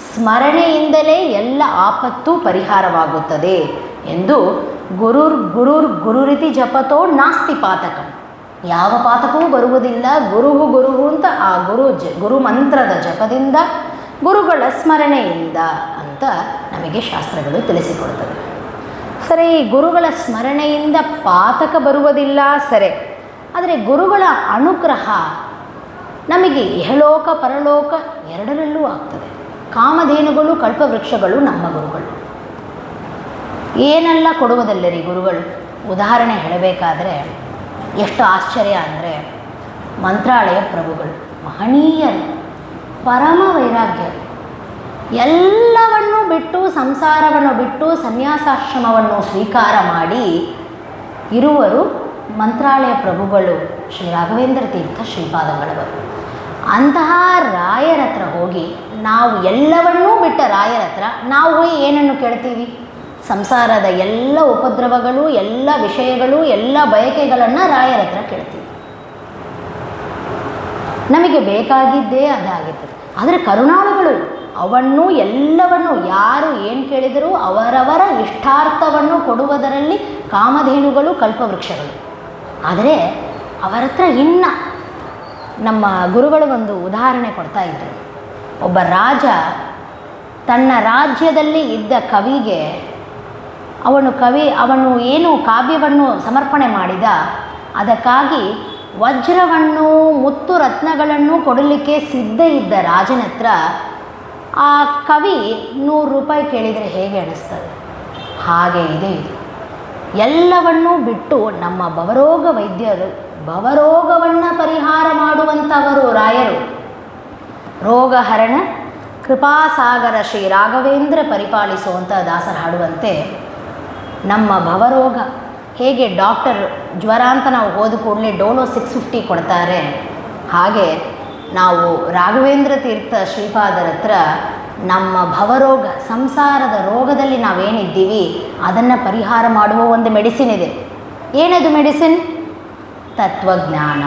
A: ಸ್ಮರಣೆಯಿಂದಲೇ ಎಲ್ಲ ಆಪತ್ತು ಪರಿಹಾರವಾಗುತ್ತದೆ ಎಂದು ಗುರುರಿತಿ ಜಪತೋ ನಾಸ್ತಿ ಪಾತಕಂ, ಯಾವ ಪಾತಕವೂ ಬರುವುದಿಲ್ಲ, ಗುರುವು ಅಂತ ಆ ಗುರು ಮಂತ್ರದ ಜಪದಿಂದ, ಗುರುಗಳ ಸ್ಮರಣೆಯಿಂದ ಅಂತ ನಮಗೆ ಶಾಸ್ತ್ರಗಳು ತಿಳಿಸಿಕೊಡುತ್ತದೆ. ಸರಿ, ಗುರುಗಳ ಸ್ಮರಣೆಯಿಂದ ಪಾತಕ ಬರುವುದಿಲ್ಲ ಸರಿ, ಆದರೆ ಗುರುಗಳ ಅನುಗ್ರಹ ನಮಗೆ ಇಹಲೋಕ ಪರಲೋಕ ಎರಡರಲ್ಲೂ ಆಗ್ತದೆ. ಕಾಮಧೇನುಗಳು, ಕಲ್ಪವೃಕ್ಷಗಳು ನಮ್ಮ ಗುರುಗಳು. ಏನೆಲ್ಲ ಕೊಡುವುದಲ್ಲರಿ ಗುರುಗಳು. ಉದಾಹರಣೆ ಹೇಳಬೇಕಾದ್ರೆ ಎಷ್ಟು ಆಶ್ಚರ್ಯ ಅಂದರೆ, ಮಂತ್ರಾಲಯ ಪ್ರಭುಗಳು ಮಹನೀಯರು, ಪರಮ ವೈರಾಗ್ಯ, ಎಲ್ಲವನ್ನೂ ಬಿಟ್ಟು, ಸಂಸಾರವನ್ನು ಬಿಟ್ಟು ಸನ್ಯಾಸಾಶ್ರಮವನ್ನು ಸ್ವೀಕಾರ ಮಾಡಿ ಇರುವರು ಮಂತ್ರಾಲಯ ಪ್ರಭುಗಳು ಶ್ರೀ ರಾಘವೇಂದ್ರ ತೀರ್ಥ ಶ್ರೀಪಾದಂಗಳವರು. ಅಂತಹ ರಾಯರ ಹತ್ರ ಹೋಗಿ ನಾವು ಎಲ್ಲವನ್ನೂ ಬಿಟ್ಟ ರಾಯರ ಹತ್ರ ನಾವು ಏನನ್ನು ಕೇಳ್ತೀವಿ? ಸಂಸಾರದ ಎಲ್ಲ ಉಪದ್ರವಗಳು, ಎಲ್ಲ ವಿಷಯಗಳು, ಎಲ್ಲ ಬಯಕೆಗಳನ್ನು ರಾಯರ ಹತ್ರ ಕೇಳ್ತೀವಿ. ನಮಗೆ ಬೇಕಾಗಿದ್ದೇ ಅದಾಗಿರ್ತದೆ. ಆದರೆ ಕರುಣಾಳುಗಳು ಅವನ್ನು ಎಲ್ಲವನ್ನು ಯಾರು ಏನು ಕೇಳಿದರೂ ಅವರವರ ಇಷ್ಟಾರ್ಥವನ್ನು ಕೊಡುವುದರಲ್ಲಿ ಕಾಮಧೇನುಗಳು, ಕಲ್ಪವೃಕ್ಷಗಳು. ಆದರೆ ಅವರ ಹತ್ರ ಇನ್ನು ನಮ್ಮ ಗುರುಗಳು ಒಂದು ಉದಾಹರಣೆ ಕೊಡ್ತಾ ಇದ್ದರು. ಒಬ್ಬ ರಾಜ ತನ್ನ ರಾಜ್ಯದಲ್ಲಿ ಇದ್ದ ಕವಿಗೆ ಅವನು ಏನು ಕಾವ್ಯವನ್ನು ಸಮರ್ಪಣೆ ಮಾಡಿದ, ಅದಕ್ಕಾಗಿ ವಜ್ರವನ್ನು, ಮುತ್ತು ರತ್ನಗಳನ್ನು ಕೊಡಲಿಕ್ಕೆ ಸಿದ್ಧ ಇದ್ದ ರಾಜನ ಹತ್ರ ಆ ಕವಿ 100 ರೂಪಾಯಿ ಕೇಳಿದರೆ ಹೇಗೆ ಅನಿಸ್ತದೆ? ಹಾಗೆ ಇದೆ ಇದು. ಎಲ್ಲವನ್ನೂ ಬಿಟ್ಟು ನಮ್ಮ ಭವರೋಗ ವೈದ್ಯರು, ಭವರೋಗವನ್ನು ಪರಿಹಾರ ಮಾಡುವಂಥವರು ರಾಯರು. ರೋಗಹರಣ ಕೃಪಾಸಾಗರ ಶ್ರೀ ರಾಘವೇಂದ್ರ ಪರಿಪಾಲಿಸುವಂಥ ದಾಸರು ಹಾಡುವಂತೆ, ನಮ್ಮ ಭವರೋಗ ಹೇಗೆ ಡಾಕ್ಟರ್ ಜ್ವರ ಅಂತ ನಾವು ಹೋದ ಕೂಡಲೇ ಡೋಲೋ 650 ಕೊಡ್ತಾರೆ, ಹಾಗೆ ನಾವು ರಾಘವೇಂದ್ರ ತೀರ್ಥ ಶ್ರೀಪಾದರ ಹತ್ರ ನಮ್ಮ ಭವರೋಗ, ಸಂಸಾರದ ರೋಗದಲ್ಲಿ ನಾವೇನಿದ್ದೀವಿ ಅದನ್ನು ಪರಿಹಾರ ಮಾಡುವ ಒಂದು ಮೆಡಿಸಿನ್ ಇದೆ. ಏನದು ಮೆಡಿಸಿನ್? ತತ್ವಜ್ಞಾನ.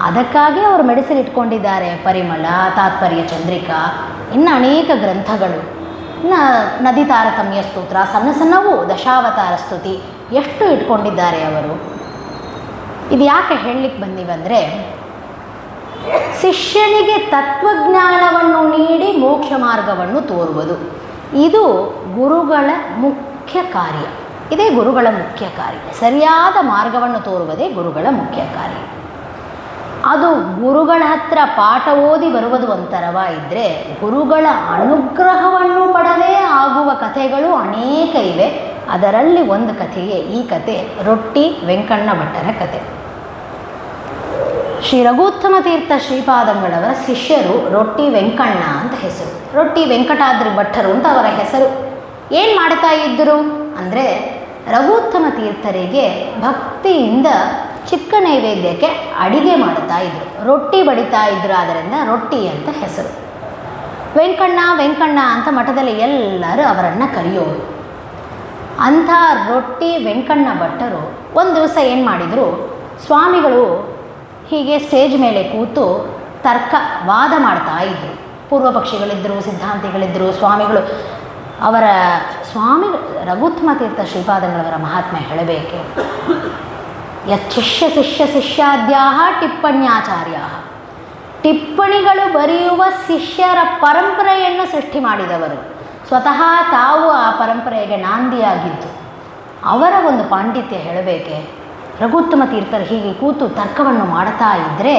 A: ಅದಕ್ಕಾಗಿ ಅವರು ಮೆಡಿಸಿನ್ ಇಟ್ಕೊಂಡಿದ್ದಾರೆ. ಪರಿಮಳ, ತಾತ್ಪರ್ಯ ಚಂದ್ರಿಕಾ, ಇನ್ನು ಅನೇಕ ಗ್ರಂಥಗಳು, ಇನ್ನು ನದಿ ತಾರತಮ್ಯ ಸ್ತೋತ್ರ, ಸಣ್ಣ ಸಣ್ಣವು ದಶಾವತಾರ ಸ್ತುತಿ, ಎಷ್ಟು ಇಟ್ಕೊಂಡಿದ್ದಾರೆ ಅವರು. ಇದು ಯಾಕೆ ಹೇಳಲಿಕ್ಕೆ ಬಂದೀವಂದರೆ, ಶಿಷ್ಯನಿಗೆ ತತ್ವಜ್ಞಾನವನ್ನು ನೀಡಿ ಮೋಕ್ಷ ಮಾರ್ಗವನ್ನು ತೋರುವುದು ಇದು ಗುರುಗಳ ಮುಖ್ಯ ಕಾರ್ಯ. ಇದೇ ಗುರುಗಳ ಮುಖ್ಯ ಕಾರ್ಯ. ಸರಿಯಾದ ಮಾರ್ಗವನ್ನು ತೋರುವುದೇ ಗುರುಗಳ ಮುಖ್ಯ ಕಾರ್ಯ. ಅದು ಗುರುಗಳ ಹತ್ರ ಪಾಠ ಓದಿ ಬರುವುದು ಒಂಥರವ ಇದ್ದರೆ, ಗುರುಗಳ ಅನುಗ್ರಹವನ್ನು ಪಡದೇ ಆಗುವ ಕಥೆಗಳು ಅನೇಕ ಇವೆ. ಅದರಲ್ಲಿ ಒಂದು ಕಥೆಯೇ ಈ ಕತೆ, ರೊಟ್ಟಿ ವೆಂಕಣ್ಣ ಭಟ್ಟರ ಕತೆ. ಶ್ರೀ ರಘುತ್ತಮ ತೀರ್ಥ ಶ್ರೀಪಾದಂಗಳವರ ಶಿಷ್ಯರು ರೊಟ್ಟಿ ವೆಂಕಣ್ಣ ಅಂತ ಹೆಸರು. ರೊಟ್ಟಿ ವೆಂಕಟಾದ್ರಿ ಭಟ್ಟರು ಅಂತ ಅವರ ಹೆಸರು. ಏನು ಮಾಡ್ತಾ ಇದ್ದರು ಅಂದರೆ, ರಘುತ್ತಮ ತೀರ್ಥರಿಗೆ ಭಕ್ತಿಯಿಂದ ಚಿಕ್ಕ ನೈವೇದ್ಯಕ್ಕೆ ಅಡಿಗೆ ಮಾಡ್ತಾ ಇದ್ದರು, ರೊಟ್ಟಿ ಬಡಿತಾ ಇದ್ದರು. ಆದ್ದರಿಂದ ರೊಟ್ಟಿ ಅಂತ ಹೆಸರು. ವೆಂಕಣ್ಣ ವೆಂಕಣ್ಣ ಅಂತ ಮಠದಲ್ಲಿ ಎಲ್ಲರೂ ಅವರನ್ನು ಕರೆಯೋರು. ಅಂಥ ರೊಟ್ಟಿ ವೆಂಕಣ್ಣ ಭಟ್ಟರು ಒಂದು ದಿವಸ ಏನು ಮಾಡಿದರು, ಸ್ವಾಮಿಗಳು ಹೀಗೆ ಸ್ಟೇಜ್ ಮೇಲೆ ಕೂತು ವಾದ ಮಾಡ್ತಾ ಇದ್ದರು. ಪೂರ್ವ ಪಕ್ಷಿಗಳಿದ್ದರು, ಸಿದ್ಧಾಂತಿಗಳಿದ್ದರು, ಸ್ವಾಮಿಗಳು. ಅವರ ಸ್ವಾಮಿ ರಘುತ್ತಮ ತೀರ್ಥ ಶ್ರೀಪಾದಂಗಳವರ ಮಹಾತ್ಮೆ ಹೇಳಬೇಕೆ. ಯಚ್ಚಿಷ್ಯ ಶಿಷ್ಯ ಶಿಷ್ಯಾದ್ಯಾಹ ಟಿಪ್ಪಣ್ಯಾಚಾರ್ಯ. ಟಿಪ್ಪಣಿಗಳು ಬರೆಯುವ ಶಿಷ್ಯರ ಪರಂಪರೆಯನ್ನು ಸೃಷ್ಟಿ ಮಾಡಿದವರು. ಸ್ವತಃ ತಾವು ಆ ಪರಂಪರೆಗೆ ನಾಂದಿಯಾಗಿದ್ದು ಅವರ ಒಂದು ಪಾಂಡಿತ್ಯ ಹೇಳಬೇಕೆ. ರಘುತ್ತಮ ತೀರ್ಥರು ಹೀಗೆ ಕೂತು ತರ್ಕವನ್ನು ಮಾಡ್ತಾ ಇದ್ದರೆ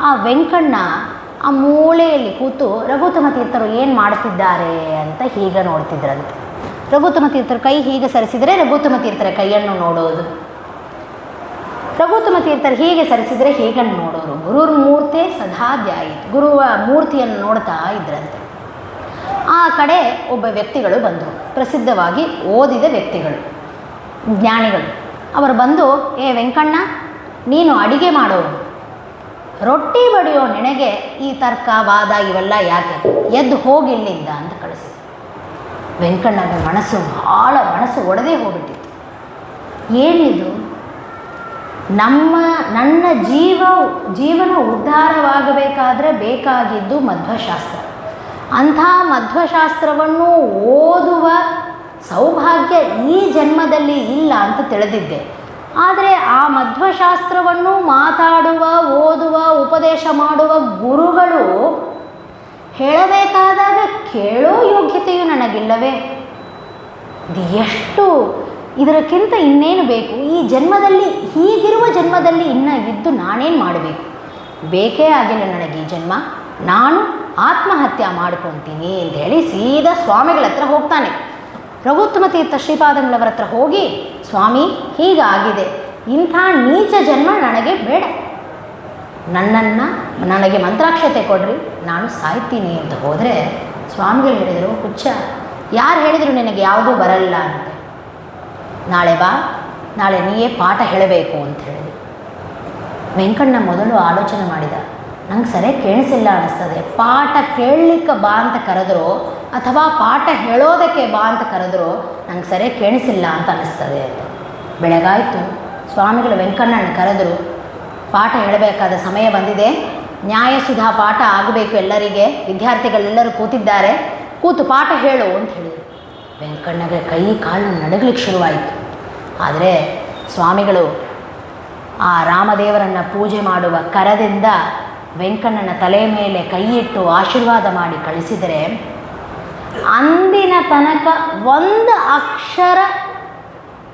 A: ಆ ವೆಂಕಣ್ಣ ಆ ಮೂಲೆಯಲ್ಲಿ ಕೂತು ರಘುತ್ತಮ ತೀರ್ಥರು ಏನು ಮಾಡ್ತಿದ್ದಾರೆ ಅಂತ ಹೀಗೆ ನೋಡ್ತಿದ್ರಂತೆ. ರಘುತ್ತಮ ತೀರ್ಥರ ಕೈ ಹೀಗೆ ಸರಿಸಿದರೆ ರಘುತ್ತಮ ತೀರ್ಥರ ಕೈಯನ್ನು ನೋಡೋದು, ರಘುತ್ತಮ ತೀರ್ಥರು ಹೀಗೆ ಸರಿಸಿದರೆ ಹೀಗನ್ನು ನೋಡೋರು. ಗುರುರ್ ಮೂರ್ತೆ ಸದಾ ಧ್ಯಾಯಿತು. ಗುರುವ ಮೂರ್ತಿಯನ್ನು ನೋಡ್ತಾ ಇದ್ರಂತೆ. ಆ ಕಡೆ ಒಬ್ಬ ವ್ಯಕ್ತಿಗಳು ಬಂದರು, ಪ್ರಸಿದ್ಧವಾಗಿ ಓದಿದ ವ್ಯಕ್ತಿಗಳು, ಜ್ಞಾನಿಗಳು. ಅವರು ಬಂದು, ಏ ವೆಂಕಣ್ಣ, ನೀನು ಅಡಿಗೆ ಮಾಡೋರು, ರೊಟ್ಟಿ ಬಡಿಯೋ ನಿನಗೆ ಈ ತರ್ಕ ವಾದ ಇವೆಲ್ಲ ಯಾಕೆ, ಎದ್ದು ಹೋಗಿಲ್ಲಿಂದ ಅಂತ ಕಳಿಸಿದ್ರು. ವೆಂಕಣ್ಣನ ಮನಸ್ಸು ಒಡೆದೇ ಹೋಗ್ಬಿಟ್ಟಿತ್ತು. ಏನಿದು, ನನ್ನ ಜೀವನ ಉದ್ಧಾರವಾಗಬೇಕಾದ್ರೆ ಬೇಕಾಗಿದ್ದು ಮಧ್ವಶಾಸ್ತ್ರ. ಅಂಥ ಮಧ್ವಶಾಸ್ತ್ರವನ್ನು ಓದುವ ಸೌಭಾಗ್ಯ ಈ ಜನ್ಮದಲ್ಲಿ ಇಲ್ಲ ಅಂತ ತಿಳಿದಿದ್ದೆ. ಆದರೆ ಆ ಮಧ್ವಶಾಸ್ತ್ರವನ್ನು ಮಾತಾಡುವ, ಓದುವ, ಉಪದೇಶ ಮಾಡುವ ಗುರುಗಳು ಹೇಳಬೇಕಾದಾಗ ಕೇಳೋ ಯೋಗ್ಯತೆಯು ನನಗಿಲ್ಲವೇ? ಇದು ಎಷ್ಟು, ಇದಕ್ಕಿಂತ ಇನ್ನೇನು ಬೇಕು? ಈ ಜನ್ಮದಲ್ಲಿ, ಹೀಗಿರುವ ಜನ್ಮದಲ್ಲಿ ಇನ್ನು ಇದ್ದು ನಾನೇನು ಮಾಡಬೇಕು? ಬೇಕೇ ಆಗಿಲ್ಲ ನನಗೆ ಈ ಜನ್ಮ, ನಾನು ಆತ್ಮಹತ್ಯೆ ಮಾಡ್ಕೊತೀನಿ ಅಂತ ಹೇಳಿ ಸೀದಾ ಸ್ವಾಮಿಗಳ ಹತ್ರ ಹೋಗ್ತಾನೆ. ರಘುತ್ತಮ ತೀರ್ಥ ಶ್ರೀಪಾದಂಗಳವರ ಹತ್ರ ಹೋಗಿ, ಸ್ವಾಮಿ ಹೀಗಾಗಿದೆ, ಇಂಥ ನೀಚ ಜನ್ಮ ನನಗೆ ಬೇಡ, ನನಗೆ ಮಂತ್ರಾಕ್ಷತೆ ಕೊಡ್ರಿ, ನಾನು ಸಾಯ್ತೀನಿ ಅಂತ ಹೋದರೆ ಸ್ವಾಮಿಗಳು ಹೇಳಿದರು, ಹುಚ್ಚ, ಯಾರು ಹೇಳಿದರು ನಿನಗೆ ಯಾವುದೂ ಬರಲ್ಲ ಅಂತ? ನಾಳೆ ಬಾ, ನಾಳೆ ನೀಯೇ ಪಾಠ ಹೇಳಬೇಕು ಅಂತ ಹೇಳಿದೆ. ವೆಂಕಣ್ಣ ಮೊದಲು ಆಲೋಚನೆ ಮಾಡಿದ, ನಂಗೆ ಸರಿಯಾಗಿ ಕೇಳಿಸಿಲ್ಲ ಅನ್ನಿಸ್ತದೆ, ಪಾಠ ಕೇಳಲಿಕ್ಕೆ ಬಾ ಅಂತ ಕರೆದ್ರು ಅಥವಾ ಪಾಠ ಹೇಳೋದಕ್ಕೆ ಬಾ ಅಂತ ಕರೆದ್ರು ನಂಗೆ ಸರಿಯಾಗಿ ಕೇಳಿಸಿಲ್ಲ ಅಂತ ಅನ್ನಿಸ್ತದೆ ಅಂತ. ಬೆಳಗಾಯಿತು, ಸ್ವಾಮಿಗಳು ವೆಂಕಣ್ಣನ ಕರೆದರು. ಪಾಠ ಹೇಳಬೇಕಾದ ಸಮಯ ಬಂದಿದೆ, ನ್ಯಾಯಸುಧಾ ಪಾಠ ಆಗಬೇಕು ಎಲ್ಲರಿಗೆ, ವಿದ್ಯಾರ್ಥಿಗಳೆಲ್ಲರೂ ಕೂತಿದ್ದಾರೆ, ಕೂತು ಪಾಠ ಹೇಳು ಅಂತ ಹೇಳಿದರು. ವೆಂಕಣ್ಣಗೆ ಕೈ ಕಾಲು ನಡಗಲಿಕ್ಕೆ ಶುರುವಾಯಿತು. ಆದರೆ ಸ್ವಾಮಿಗಳು ಆ ರಾಮದೇವರನ್ನು ಪೂಜೆ ಮಾಡುವ ಕರದಿಂದ ವೆಂಕಣ್ಣನ ತಲೆ ಮೇಲೆ ಕೈಯಿಟ್ಟು ಆಶೀರ್ವಾದ ಮಾಡಿ ಕಳಿಸಿದರೆ, ಅಂದಿನ ತನಕ ಒಂದು ಅಕ್ಷರ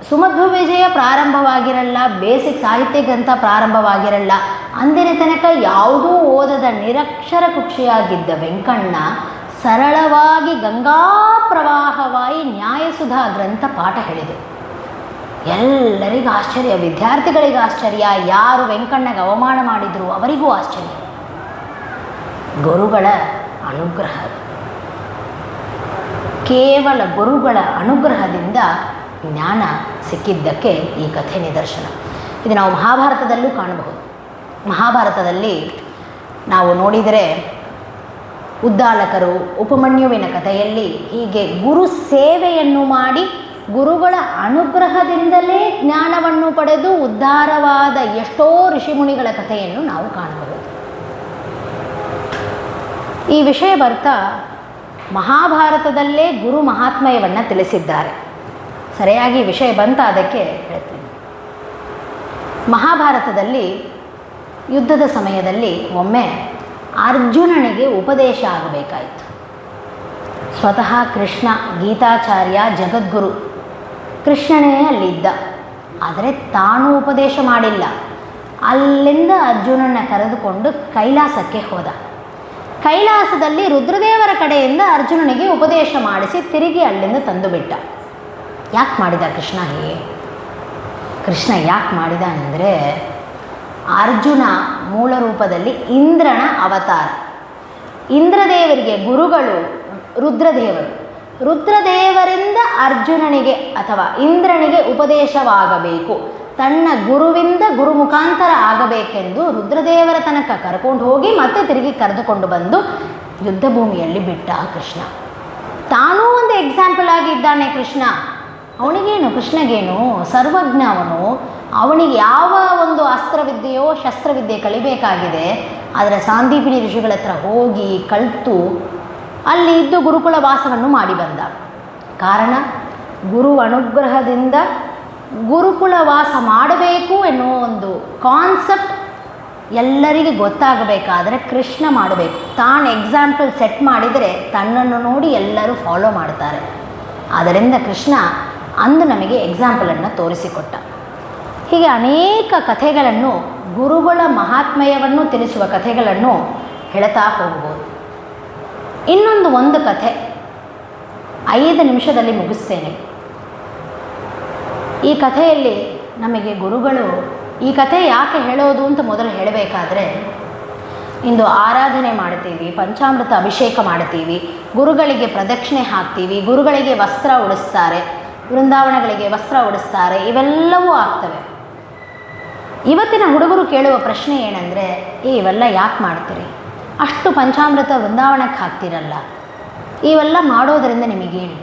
A: ಸುಮಧ್ವ ವಿಜಯ ಪ್ರಾರಂಭವಾಗಿರಲ್ಲ, ಬೇಸಿಕ್ ಸಾಹಿತ್ಯ ಗ್ರಂಥ ಪ್ರಾರಂಭವಾಗಿರಲ್ಲ, ಅಂದಿನ ತನಕ ಯಾವುದೂ ಓದದ ನಿರಕ್ಷರ ಕುಕ್ಷಿಯಾಗಿದ್ದ ವೆಂಕಣ್ಣ ಸರಳವಾಗಿ ಗಂಗಾ ಪ್ರವಾಹವಾಗಿ ನ್ಯಾಯಸುಧಾ ಗ್ರಂಥ ಪಾಠ ಹೇಳಿದರು. ಎಲ್ಲರಿಗೂ ಆಶ್ಚರ್ಯ, ವಿದ್ಯಾರ್ಥಿಗಳಿಗೆ ಆಶ್ಚರ್ಯ, ಯಾರು ವೆಂಕಣ್ಣಗೆ ಅವಮಾನ ಮಾಡಿದರು ಅವರಿಗೂ ಆಶ್ಚರ್ಯ. ಗುರುಗಳ ಅನುಗ್ರಹ, ಕೇವಲ ಗುರುಗಳ ಅನುಗ್ರಹದಿಂದ ಜ್ಞಾನ ಸಿಕ್ಕಿದ್ದಕ್ಕೆ ಈ ಕಥೆ ನಿದರ್ಶನ. ಇದು ನಾವು ಮಹಾಭಾರತದಲ್ಲೂ ಕಾಣಬಹುದು. ಮಹಾಭಾರತದಲ್ಲಿ ನಾವು ನೋಡಿದರೆ ಉದ್ದಾಲಕರು, ಉಪಮನ್ಯುವಿನ ಕಥೆಯಲ್ಲಿ ಹೀಗೆ ಗುರು ಸೇವೆಯನ್ನು ಮಾಡಿ ಗುರುಗಳ ಅನುಗ್ರಹದಿಂದಲೇ ಜ್ಞಾನವನ್ನು ಪಡೆದು ಉದ್ಧಾರವಾದ ಎಷ್ಟೋ ಋಷಿಮುನಿಗಳ ಕಥೆಯನ್ನು ನಾವು ಕಾಣಬಹುದು. ಈ ವಿಷಯ ಬರ್ತಾ ಮಹಾಭಾರತದಲ್ಲೇ ಗುರು ಮಹಾತ್ಮ್ಯವನ್ನು ತಿಳಿಸಿದ್ದಾರೆ. ಸರಿಯಾಗಿ ವಿಷಯ ಬಂತ ಅದಕ್ಕೆ ಹೇಳ್ತೀನಿ. ಮಹಾಭಾರತದಲ್ಲಿ ಯುದ್ಧದ ಸಮಯದಲ್ಲಿ ಒಮ್ಮೆ ಅರ್ಜುನನಿಗೆ ಉಪದೇಶ ಆಗಬೇಕಾಯಿತು. ಸ್ವತಃ ಕೃಷ್ಣ, ಗೀತಾಚಾರ್ಯ, ಜಗದ್ಗುರು ಕೃಷ್ಣನೇ ಅಲ್ಲಿದ್ದ. ಆದರೆ ತಾನು ಉಪದೇಶ ಮಾಡಿಲ್ಲ. ಅಲ್ಲಿಂದ ಅರ್ಜುನನ ಕರೆದುಕೊಂಡು ಕೈಲಾಸಕ್ಕೆ ಹೋದ. ಕೈಲಾಸದಲ್ಲಿ ರುದ್ರದೇವರ ಕಡೆಯಿಂದ ಅರ್ಜುನನಿಗೆ ಉಪದೇಶ ಮಾಡಿಸಿ ತಿರುಗಿ ಅಲ್ಲಿಂದ ತಂದು ಬಿಟ್ಟ. ಯಾಕೆ ಮಾಡಿದ ಕೃಷ್ಣ ಹೀಗೆ? ಕೃಷ್ಣ ಯಾಕೆ ಮಾಡಿದ ಅಂದರೆ, ಅರ್ಜುನ ಮೂಲ ರೂಪದಲ್ಲಿ ಇಂದ್ರನ ಅವತಾರ. ಇಂದ್ರದೇವರಿಗೆ ಗುರುಗಳು ರುದ್ರದೇವರು. ರುದ್ರದೇವರಿಂದ ಅರ್ಜುನನಿಗೆ ಅಥವಾ ಇಂದ್ರನಿಗೆ ಉಪದೇಶವಾಗಬೇಕು, ತನ್ನ ಗುರುವಿಂದ ಗುರು ಮುಖಾಂತರ ಆಗಬೇಕೆಂದು ರುದ್ರದೇವರ ತನಕ ಕರ್ಕೊಂಡು ಹೋಗಿ ಮತ್ತೆ ತಿರುಗಿ ಕರೆದುಕೊಂಡು ಬಂದು ಯುದ್ಧ ಭೂಮಿಯಲ್ಲಿ ಬಿಟ್ಟ ಕೃಷ್ಣ. ತಾನೂ ಒಂದು ಎಕ್ಸಾಂಪಲ್ ಆಗಿದ್ದಾನೆ ಕೃಷ್ಣ. ಅವನಿಗೇನು, ಕೃಷ್ಣಗೇನು, ಸರ್ವಜ್ಞ ಅವನು. ಅವನಿಗೆ ಯಾವ ಒಂದು ಅಸ್ತ್ರವಿದ್ಯೆಯೋ ಶಸ್ತ್ರವಿದ್ಯೆ ಕಲಿಬೇಕಾಗಿದೆ, ಆದರೆ ಸಾಂದೀಪಿನಿ ಋಷಿಗಳ ಹತ್ರ ಹೋಗಿ ಕಲಿತು ಅಲ್ಲಿ ಇದ್ದು ಗುರುಕುಲ ವಾಸವನ್ನು ಮಾಡಿ ಬಂದ. ಕಾರಣ, ಗುರು ಅನುಗ್ರಹದಿಂದ ಗುರುಕುಲ ವಾಸ ಮಾಡಬೇಕು ಎನ್ನುವ ಒಂದು ಕಾನ್ಸೆಪ್ಟ್ ಎಲ್ಲರಿಗೆ ಗೊತ್ತಾಗಬೇಕಾದರೆ ಕೃಷ್ಣ ಮಾಡಬೇಕು. ತಾನು ಎಕ್ಸಾಂಪಲ್ ಸೆಟ್ ಮಾಡಿದರೆ ತನ್ನನ್ನು ನೋಡಿ ಎಲ್ಲರೂ ಫಾಲೋ ಮಾಡ್ತಾರೆ. ಆದ್ದರಿಂದ ಕೃಷ್ಣ ಅಂದು ನಮಗೆ ಎಕ್ಸಾಂಪಲನ್ನು ತೋರಿಸಿಕೊಟ್ಟ. ಹೀಗೆ ಅನೇಕ ಕಥೆಗಳನ್ನು, ಗುರುಗಳ ಮಹಾತ್ಮ್ಯವನ್ನು ತಿಳಿಸುವ ಕಥೆಗಳನ್ನು ಹೇಳ್ತಾ ಹೋಗ್ಬೋದು. ಒಂದು ಕಥೆ 5 ನಿಮಿಷದಲ್ಲಿ ಮುಗಿಸ್ತೇನೆ. ಈ ಕಥೆಯಲ್ಲಿ ನಮಗೆ ಗುರುಗಳು, ಈ ಕಥೆ ಯಾಕೆ ಹೇಳೋದು ಅಂತ ಮೊದಲು ಹೇಳಬೇಕಾದ್ರೆ, ಇಂದು ಆರಾಧನೆ ಮಾಡ್ತೀವಿ, ಪಂಚಾಮೃತ ಅಭಿಷೇಕ ಮಾಡ್ತೀವಿ, ಗುರುಗಳಿಗೆ ಪ್ರದಕ್ಷಿಣೆ ಹಾಕ್ತೀವಿ, ಗುರುಗಳಿಗೆ ವಸ್ತ್ರ ಉಡಿಸ್ತಾರೆ, ವೃಂದಾವನಗಳಿಗೆ ವಸ್ತ್ರ ಉಡಿಸ್ತಾರೆ, ಇವೆಲ್ಲವೂ ಆಗ್ತವೆ. ಇವತ್ತಿನ ಹುಡುಗರು ಕೇಳುವ ಪ್ರಶ್ನೆ ಏನಂದರೆ, ಇವೆಲ್ಲ ಯಾಕೆ ಮಾಡ್ತೀರಿ? ಅಷ್ಟು ಪಂಚಾಮೃತ ವೃಂದಾವನಕ್ಕೆ ಹಾಕ್ತಿರಲ್ಲ, ಇವೆಲ್ಲ ಮಾಡೋದರಿಂದ ನಿಮಗೇನು?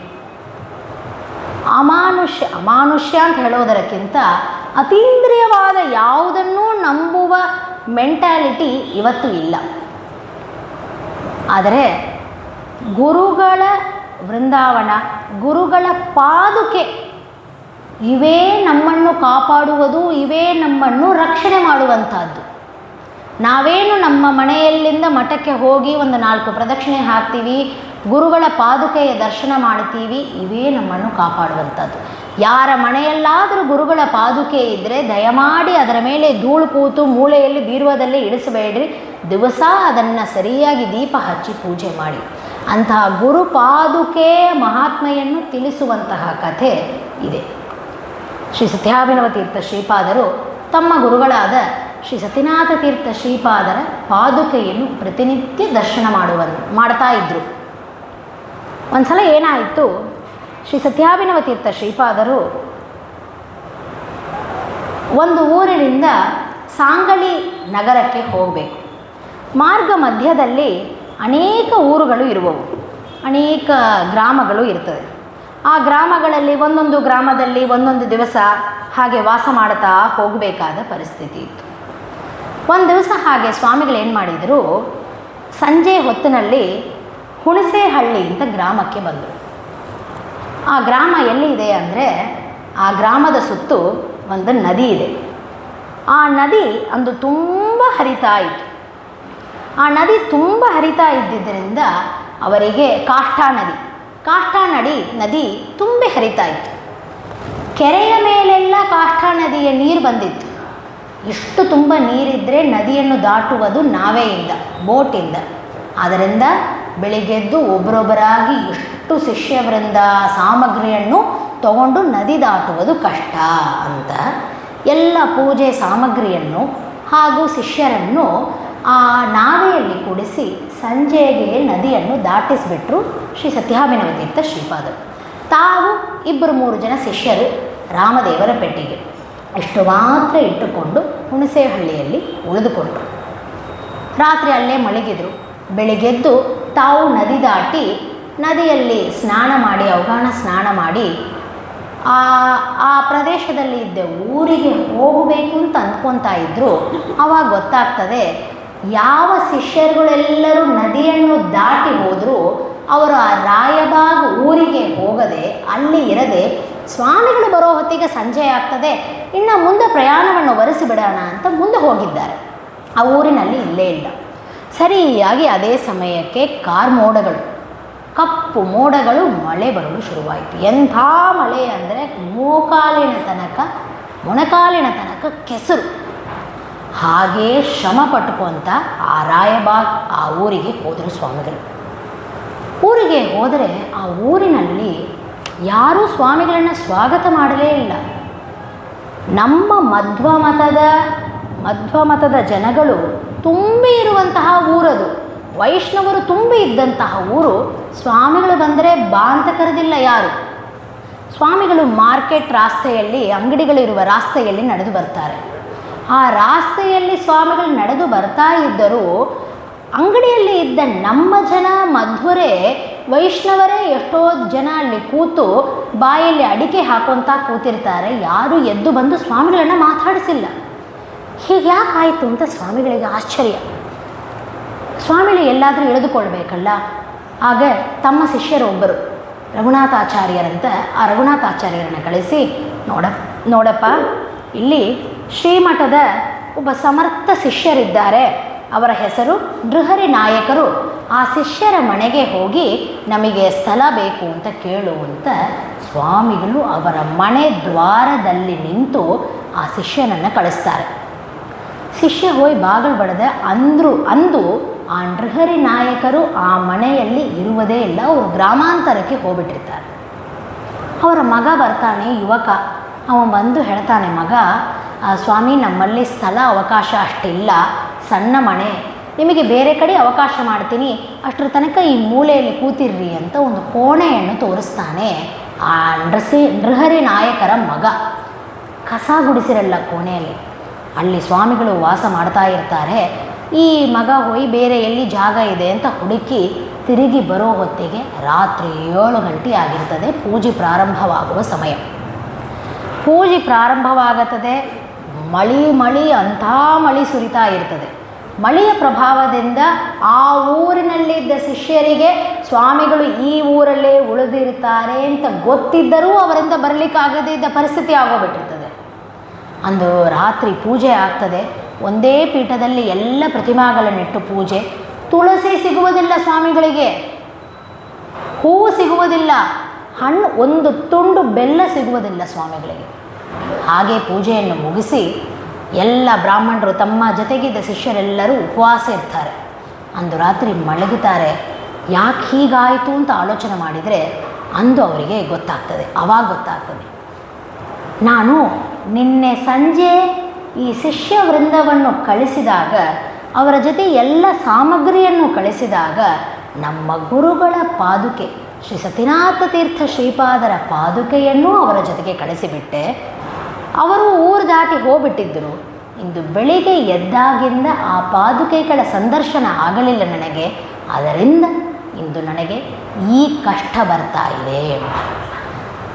A: ಅಮಾನುಷ್ಯ ಅಂತ ಹೇಳೋದಕ್ಕಿಂತ ಅತೀಂದ್ರಿಯವಾದ ಯಾವುದನ್ನೂ ನಂಬುವ ಮೆಂಟ್ಯಾಲಿಟಿ ಇವತ್ತು ಇಲ್ಲ. ಆದರೆ ಗುರುಗಳ ವೃಂದಾವನ, ಗುರುಗಳ ಪಾದುಕೆ ಇವೇ ನಮ್ಮನ್ನು ಕಾಪಾಡುವುದು, ಇವೇ ನಮ್ಮನ್ನು ರಕ್ಷಣೆ ಮಾಡುವಂಥದ್ದು. ನಾವೇನು ನಮ್ಮ ಮನೆಯಲ್ಲಿಂದ ಮಠಕ್ಕೆ ಹೋಗಿ 4 ಪ್ರದಕ್ಷಿಣೆ ಹಾಕ್ತೀವಿ, ಗುರುಗಳ ಪಾದುಕೆಯ ದರ್ಶನ ಮಾಡ್ತೀವಿ, ಇವೇ ನಮ್ಮನ್ನು ಕಾಪಾಡುವಂಥದ್ದು. ಯಾರ ಮನೆಯಲ್ಲಾದರೂ ಗುರುಗಳ ಪಾದುಕೆ ಇದ್ದರೆ ದಯಮಾಡಿ ಅದರ ಮೇಲೆ ಧೂಳು ಕೂತು ಮೂಲೆಯಲ್ಲಿ ಬೀರುವದಲ್ಲೇ ಇಡಿಸಬೇಡ್ರಿ, ದಿವಸ ಅದನ್ನು ಸರಿಯಾಗಿ ದೀಪ ಹಚ್ಚಿ ಪೂಜೆ ಮಾಡಿ. ಅಂತಹ ಗುರು ಪಾದುಕೆ ಮಹಾತ್ಮೆಯನ್ನು ತಿಳಿಸುವಂತಹ ಕಥೆ ಇದೆ. ಶ್ರೀ ಸತ್ಯಾಭಿನವ ತೀರ್ಥ ಶ್ರೀಪಾದರು ತಮ್ಮ ಗುರುಗಳಾದ ಶ್ರೀ ಸತ್ಯನಾಥ ತೀರ್ಥ ಶ್ರೀಪಾದರ ಪಾದುಕೆಯನ್ನು ಪ್ರತಿನಿತ್ಯ ದರ್ಶನ ಮಾಡ್ತಾ ಇದ್ದರು. ಒಂದು ಸಲ ಏನಾಯಿತು, ಶ್ರೀ ಸತ್ಯಾಭಿನವ ತೀರ್ಥ ಶ್ರೀಪಾದರು ಒಂದು ಊರಿನಿಂದ ಸಾಂಗಳಿ ನಗರಕ್ಕೆ ಹೋಗಬೇಕು. ಮಾರ್ಗ ಮಧ್ಯದಲ್ಲಿ ಅನೇಕ ಊರುಗಳು ಇರುವವು, ಅನೇಕ ಗ್ರಾಮಗಳು ಇರ್ತದೆ. ಆ ಗ್ರಾಮಗಳಲ್ಲಿ ಒಂದೊಂದು ಗ್ರಾಮದಲ್ಲಿ ಒಂದೊಂದು ದಿವಸ ಹಾಗೆ ವಾಸ ಮಾಡ್ತಾ ಹೋಗಬೇಕಾದ ಪರಿಸ್ಥಿತಿ ಇತ್ತು. ಒಂದು ದಿವಸ ಹಾಗೆ ಸ್ವಾಮಿಗಳು ಏನು ಮಾಡಿದರು, ಸಂಜೆ ಹೊತ್ತಿನಲ್ಲಿ ಹುಣಸೇಹಳ್ಳಿ ಅಂತ ಗ್ರಾಮಕ್ಕೆ ಬಂದರು. ಆ ಗ್ರಾಮ ಎಲ್ಲಿದೆ ಅಂದರೆ, ಆ ಗ್ರಾಮದ ಸುತ್ತು ಒಂದು ನದಿ ಇದೆ. ಆ ನದಿ ಅಂದು ತುಂಬ ಹರಿತಾ ಇತ್ತು. ಆ ನದಿ ತುಂಬ ಹರಿತಾ ಇದ್ದಿದ್ದರಿಂದ ಅವರಿಗೆ ಕಾಷ್ಠಾ ನದಿ ತುಂಬಿ ಹರಿತಾ ಇತ್ತು. ಕೆರೆಯ ಮೇಲೆಲ್ಲ ಕಾಷ್ಠಾ ನದಿಯ ನೀರು ಬಂದಿತ್ತು. ಇಷ್ಟು ತುಂಬ ನೀರಿದ್ದರೆ ನದಿಯನ್ನು ದಾಟುವುದು ನಾವೆಯಿಂದ, ಬೋಟಿಂದ. ಆದ್ದರಿಂದ ಬೆಳಿಗ್ಗೆದ್ದು ಒಬ್ಬರೊಬ್ಬರಾಗಿ ಎಷ್ಟು ಶಿಷ್ಯವೃಂದ ಸಾಮಗ್ರಿಯನ್ನು ತಗೊಂಡು ನದಿ ದಾಟುವುದು ಕಷ್ಟ ಅಂತ ಎಲ್ಲ ಪೂಜೆ ಸಾಮಗ್ರಿಯನ್ನು ಹಾಗೂ ಶಿಷ್ಯರನ್ನು ಆ ನಾವೆಯಲ್ಲಿ ಕೂಡಿಸಿ ಸಂಜೆಗೆ ನದಿಯನ್ನು ದಾಟಿಸಿಬಿಟ್ರು ಶ್ರೀ ಸತ್ಯಾಭಿನವ ತೀರ್ಥ ಶ್ರೀಪಾದರು. ತಾವು 2-3 ಜನ ಶಿಷ್ಯರು ರಾಮದೇವರ ಪೆಟ್ಟಿಗೆ ಇಷ್ಟು ಮಾತ್ರ ಇಟ್ಟುಕೊಂಡು ಹುಣಸೇಹಳ್ಳಿಯಲ್ಲಿ ಉಳಿದುಕೊಂಡರು. ರಾತ್ರಿ ಅಲ್ಲೇ ಮಲಗಿದರು. ಬೆಳಿಗ್ಗೆದ್ದು ತಾವು ನದಿ ದಾಟಿ ನದಿಯಲ್ಲಿ ಸ್ನಾನ ಮಾಡಿ, ಅವಗಾಹನ ಸ್ನಾನ ಮಾಡಿ ಆ ಪ್ರದೇಶದಲ್ಲಿ ಇದ್ದ ಊರಿಗೆ ಹೋಗಬೇಕು ಅಂತ ಅಂದ್ಕೊತಾ ಇದ್ದರು. ಆವಾಗ ಗೊತ್ತಾಗ್ತದೆ, ಯಾವ ಶಿಷ್ಯರುಗಳೆಲ್ಲರೂ ನದಿಯನ್ನು ದಾಟಿ ಹೋದರೂ ಅವರು ಆ ರಾಯಬಾಗ್ ಊರಿಗೆ ಹೋಗದೆ, ಅಲ್ಲಿ ಇರದೆ, ಸ್ವಾಮಿಗಳು ಬರೋ ಹೊತ್ತಿಗೆ ಸಂಜೆ ಆಗ್ತದೆ, ಇನ್ನು ಮುಂದೆ ಪ್ರಯಾಣವನ್ನು ಒರೆಸಿಬಿಡೋಣ ಅಂತ ಮುಂದೆ ಹೋಗಿದ್ದಾರೆ. ಆ ಊರಿನಲ್ಲಿ ಇಲ್ಲೇ ಇಲ್ಲ. ಸರಿಯಾಗಿ ಅದೇ ಸಮಯಕ್ಕೆ ಕಾರ್ಮೋಡಗಳು, ಕಪ್ಪು ಮೋಡಗಳು, ಮಳೆ ಬರಲು ಶುರುವಾಯಿತು. ಎಂಥ ಮಳೆ ಅಂದರೆ ಮೊಣಕಾಲಿನ ತನಕ ಕೆಸರು. ಹಾಗೇ ಶ್ರಮ ಪಟ್ಟುಕೊಂತ ಆ ರಾಯಬಾಗ್ ಆ ಊರಿಗೆ ಹೋದರು ಸ್ವಾಮಿಗಳು. ಊರಿಗೆ ಹೋದರೆ ಆ ಊರಿನಲ್ಲಿ ಯಾರೂ ಸ್ವಾಮಿಗಳನ್ನು ಸ್ವಾಗತ ಮಾಡಲೇ ಇಲ್ಲ. ನಮ್ಮ ಮಧ್ವ ಮತದ ಜನಗಳು ತುಂಬಿ ಇರುವಂತಹ ಊರದು, ವೈಷ್ಣವರು ತುಂಬಿ ಇದ್ದಂತಹ ಊರು. ಸ್ವಾಮಿಗಳು ಬಂದರೆ ಬಾ ಅಂತ ಕರೆದಿಲ್ಲ ಯಾರು. ಸ್ವಾಮಿಗಳು ಮಾರ್ಕೆಟ್ ರಾಸ್ತೆಯಲ್ಲಿ, ಅಂಗಡಿಗಳಿರುವ ರಾಸ್ತೆಯಲ್ಲಿ ನಡೆದು ಬರ್ತಾರೆ. ಆ ರಾಸ್ತೆಯಲ್ಲಿ ಸ್ವಾಮಿಗಳು ನಡೆದು ಬರ್ತಾ ಇದ್ದರೂ ಅಂಗಡಿಯಲ್ಲಿ ಇದ್ದ ನಮ್ಮ ಜನ ಮಧ್ವರೇ, ವೈಷ್ಣವರೇ ಎಷ್ಟೋ ಜನ ಅಲ್ಲಿ ಕೂತು ಬಾಯಲ್ಲಿ ಅಡಿಕೆ ಹಾಕೊತಾ ಕೂತಿರ್ತಾರೆ. ಯಾರೂ ಎದ್ದು ಬಂದು ಸ್ವಾಮಿಗಳನ್ನು ಮಾತಾಡಿಸಿಲ್ಲ. ಹೀಗೆ ಯಾಕಾಯಿತು ಅಂತ ಸ್ವಾಮಿಗಳಿಗೆ ಆಶ್ಚರ್ಯ. ಸ್ವಾಮಿಗಳು ಎಲ್ಲಾದರೂ ಇಳಿದುಕೊಳ್ಬೇಕಲ್ಲ. ಆಗ ತಮ್ಮ ಶಿಷ್ಯರೊಬ್ಬರು ರಘುನಾಥಾಚಾರ್ಯರಂತ, ಆ ರಘುನಾಥಾಚಾರ್ಯರನ್ನು ಕಳಿಸಿ, ನೋಡಪ್ಪ, ಇಲ್ಲಿ ಶ್ರೀಮಠದ ಒಬ್ಬ ಸಮರ್ಥ ಶಿಷ್ಯರಿದ್ದಾರೆ, ಅವರ ಹೆಸರು ನೃಹರಿ ನಾಯಕರು. ಆ ಶಿಷ್ಯರ ಮನೆಗೆ ಹೋಗಿ ನಮಗೆ ಸ್ಥಳ ಬೇಕು ಅಂತ ಕೇಳುವಂತ ಸ್ವಾಮಿಗಳು ಅವರ ಮನೆ ದ್ವಾರದಲ್ಲಿ ನಿಂತು ಆ ಶಿಷ್ಯನನ್ನು ಕಳಿಸ್ತಾರೆ. ಶಿಷ್ಯ ಹೋಗಿ ಬಾಗಿಲು ಬಡದೆ ಅಂದು ಆ ನೃಹರಿ ನಾಯಕರು ಆ ಮನೆಯಲ್ಲಿ ಇರುವುದೇ ಇಲ್ಲ, ಅವರು ಗ್ರಾಮಾಂತರಕ್ಕೆ ಹೋಗ್ಬಿಟ್ಟಿರ್ತಾರೆ. ಅವರ ಮಗ ಬರ್ತಾನೆ, ಯುವಕ. ಅವನು ಬಂದು ಹೇಳ್ತಾನೆ, ಮಗ, ಸ್ವಾಮಿ ನಮ್ಮಲ್ಲಿ ಸ್ಥಳ ಅವಕಾಶ ಅಷ್ಟಿಲ್ಲ, ಸಣ್ಣ ಮನೆ, ನಿಮಗೆ ಬೇರೆ ಕಡೆ ಅವಕಾಶ ಮಾಡ್ತೀನಿ, ಅಷ್ಟರ ತನಕ ಈ ಮೂಲೆಯಲ್ಲಿ ಕೂತಿರ್ರಿ ಅಂತ ಒಂದು ಕೋಣೆಯನ್ನು ತೋರಿಸ್ತಾನೆ ಆ ನೃಹರಿ ನಾಯಕರ ಮಗ. ಕಸ ಗುಡಿಸಿರಲ್ಲ ಕೋಣೆಯಲ್ಲಿ, ಅಲ್ಲಿ ಸ್ವಾಮಿಗಳು ವಾಸ ಮಾಡ್ತಾ ಇರ್ತಾರೆ. ಈ ಮಗ ಹೋಗಿ ಬೇರೆ ಎಲ್ಲಿ ಜಾಗ ಇದೆ ಅಂತ ಹುಡುಕಿ ತಿರುಗಿ ಬರೋ ಹೊತ್ತಿಗೆ ರಾತ್ರಿ 7 ಗಂಟೆ ಆಗಿರ್ತದೆ. ಪೂಜೆ ಪ್ರಾರಂಭವಾಗುವ ಸಮಯ. ಪೂಜೆ ಪ್ರಾರಂಭವಾಗುತ್ತದೆ. ಮಳಿ ಅಂಥ ಮಳಿ ಸುರಿತಾ ಇರ್ತದೆ. ಮಳೆಯ ಪ್ರಭಾವದಿಂದ ಆ ಊರಿನಲ್ಲಿದ್ದ ಶಿಷ್ಯರಿಗೆ ಸ್ವಾಮಿಗಳು ಈ ಊರಲ್ಲೇ ಉಳಿದಿರ್ತಾರೆ ಅಂತ ಗೊತ್ತಿದ್ದರೂ ಅವರಿಂದ ಬರಲಿಕ್ಕಾಗದೇ ಇದ್ದ ಪರಿಸ್ಥಿತಿ ಆಗೋಗ್ಬಿಟ್ಟಿರ್ತದೆ. ಅಂದು ರಾತ್ರಿ ಪೂಜೆ ಆಗ್ತದೆ. ಒಂದೇ ಪೀಠದಲ್ಲಿ ಎಲ್ಲ ಪ್ರತಿಮಾಗಳನ್ನಿಟ್ಟು ಪೂಜೆ. ತುಳಸಿ ಸಿಗುವುದಿಲ್ಲ ಸ್ವಾಮಿಗಳಿಗೆ, ಹೂವು ಸಿಗುವುದಿಲ್ಲ, ಹಣ್ಣು, ಒಂದು ತುಂಡು ಬೆಲ್ಲ ಸಿಗುವುದಿಲ್ಲ ಸ್ವಾಮಿಗಳಿಗೆ. ಹಾಗೆ ಪೂಜೆಯನ್ನು ಮುಗಿಸಿ ಎಲ್ಲ ಬ್ರಾಹ್ಮಣರು ತಮ್ಮ ಜೊತೆಗಿದ್ದ ಶಿಷ್ಯರೆಲ್ಲರೂ ಉಪವಾಸ ಇರ್ತಾರೆ. ಅಂದು ರಾತ್ರಿ ಮಲಗುತ್ತಾರೆ. ಯಾಕೆ ಹೀಗಾಯಿತು ಅಂತ ಆಲೋಚನೆ ಮಾಡಿದರೆ ಅಂದು ಅವರಿಗೆ ಗೊತ್ತಾಗ್ತದೆ. ಆವಾಗ ಗೊತ್ತಾಗ್ತದೆ, ನಾನು ನಿನ್ನೆ ಸಂಜೆ ಈ ಶಿಷ್ಯ ವೃಂದವನ್ನು ಕಳಿಸಿದಾಗ, ಅವರ ಜೊತೆ ಎಲ್ಲ ಸಾಮಗ್ರಿಯನ್ನು ಕಳಿಸಿದಾಗ ನಮ್ಮ ಗುರುಗಳ ಪಾದುಕೆ ಶ್ರೀ ಸತ್ಯನಾಥ ತೀರ್ಥ ಶ್ರೀಪಾದರ ಪಾದುಕೆಯನ್ನು ಅವರ ಜೊತೆಗೆ ಕಳಿಸಿಬಿಟ್ಟೆ. ಅವರು ಊರು ದಾಟಿ ಹೋಗ್ಬಿಟ್ಟಿದ್ದರು. ಇಂದು ಬೆಳಿಗ್ಗೆ ಎದ್ದಾಗಿಂದ ಆ ಪಾದುಕೆಗಳ ಸಂದರ್ಶನ ಆಗಲಿಲ್ಲ ನನಗೆ. ಅದರಿಂದ ಇಂದು ನನಗೆ ಈ ಕಷ್ಟ ಬರ್ತಾ ಇದೆ.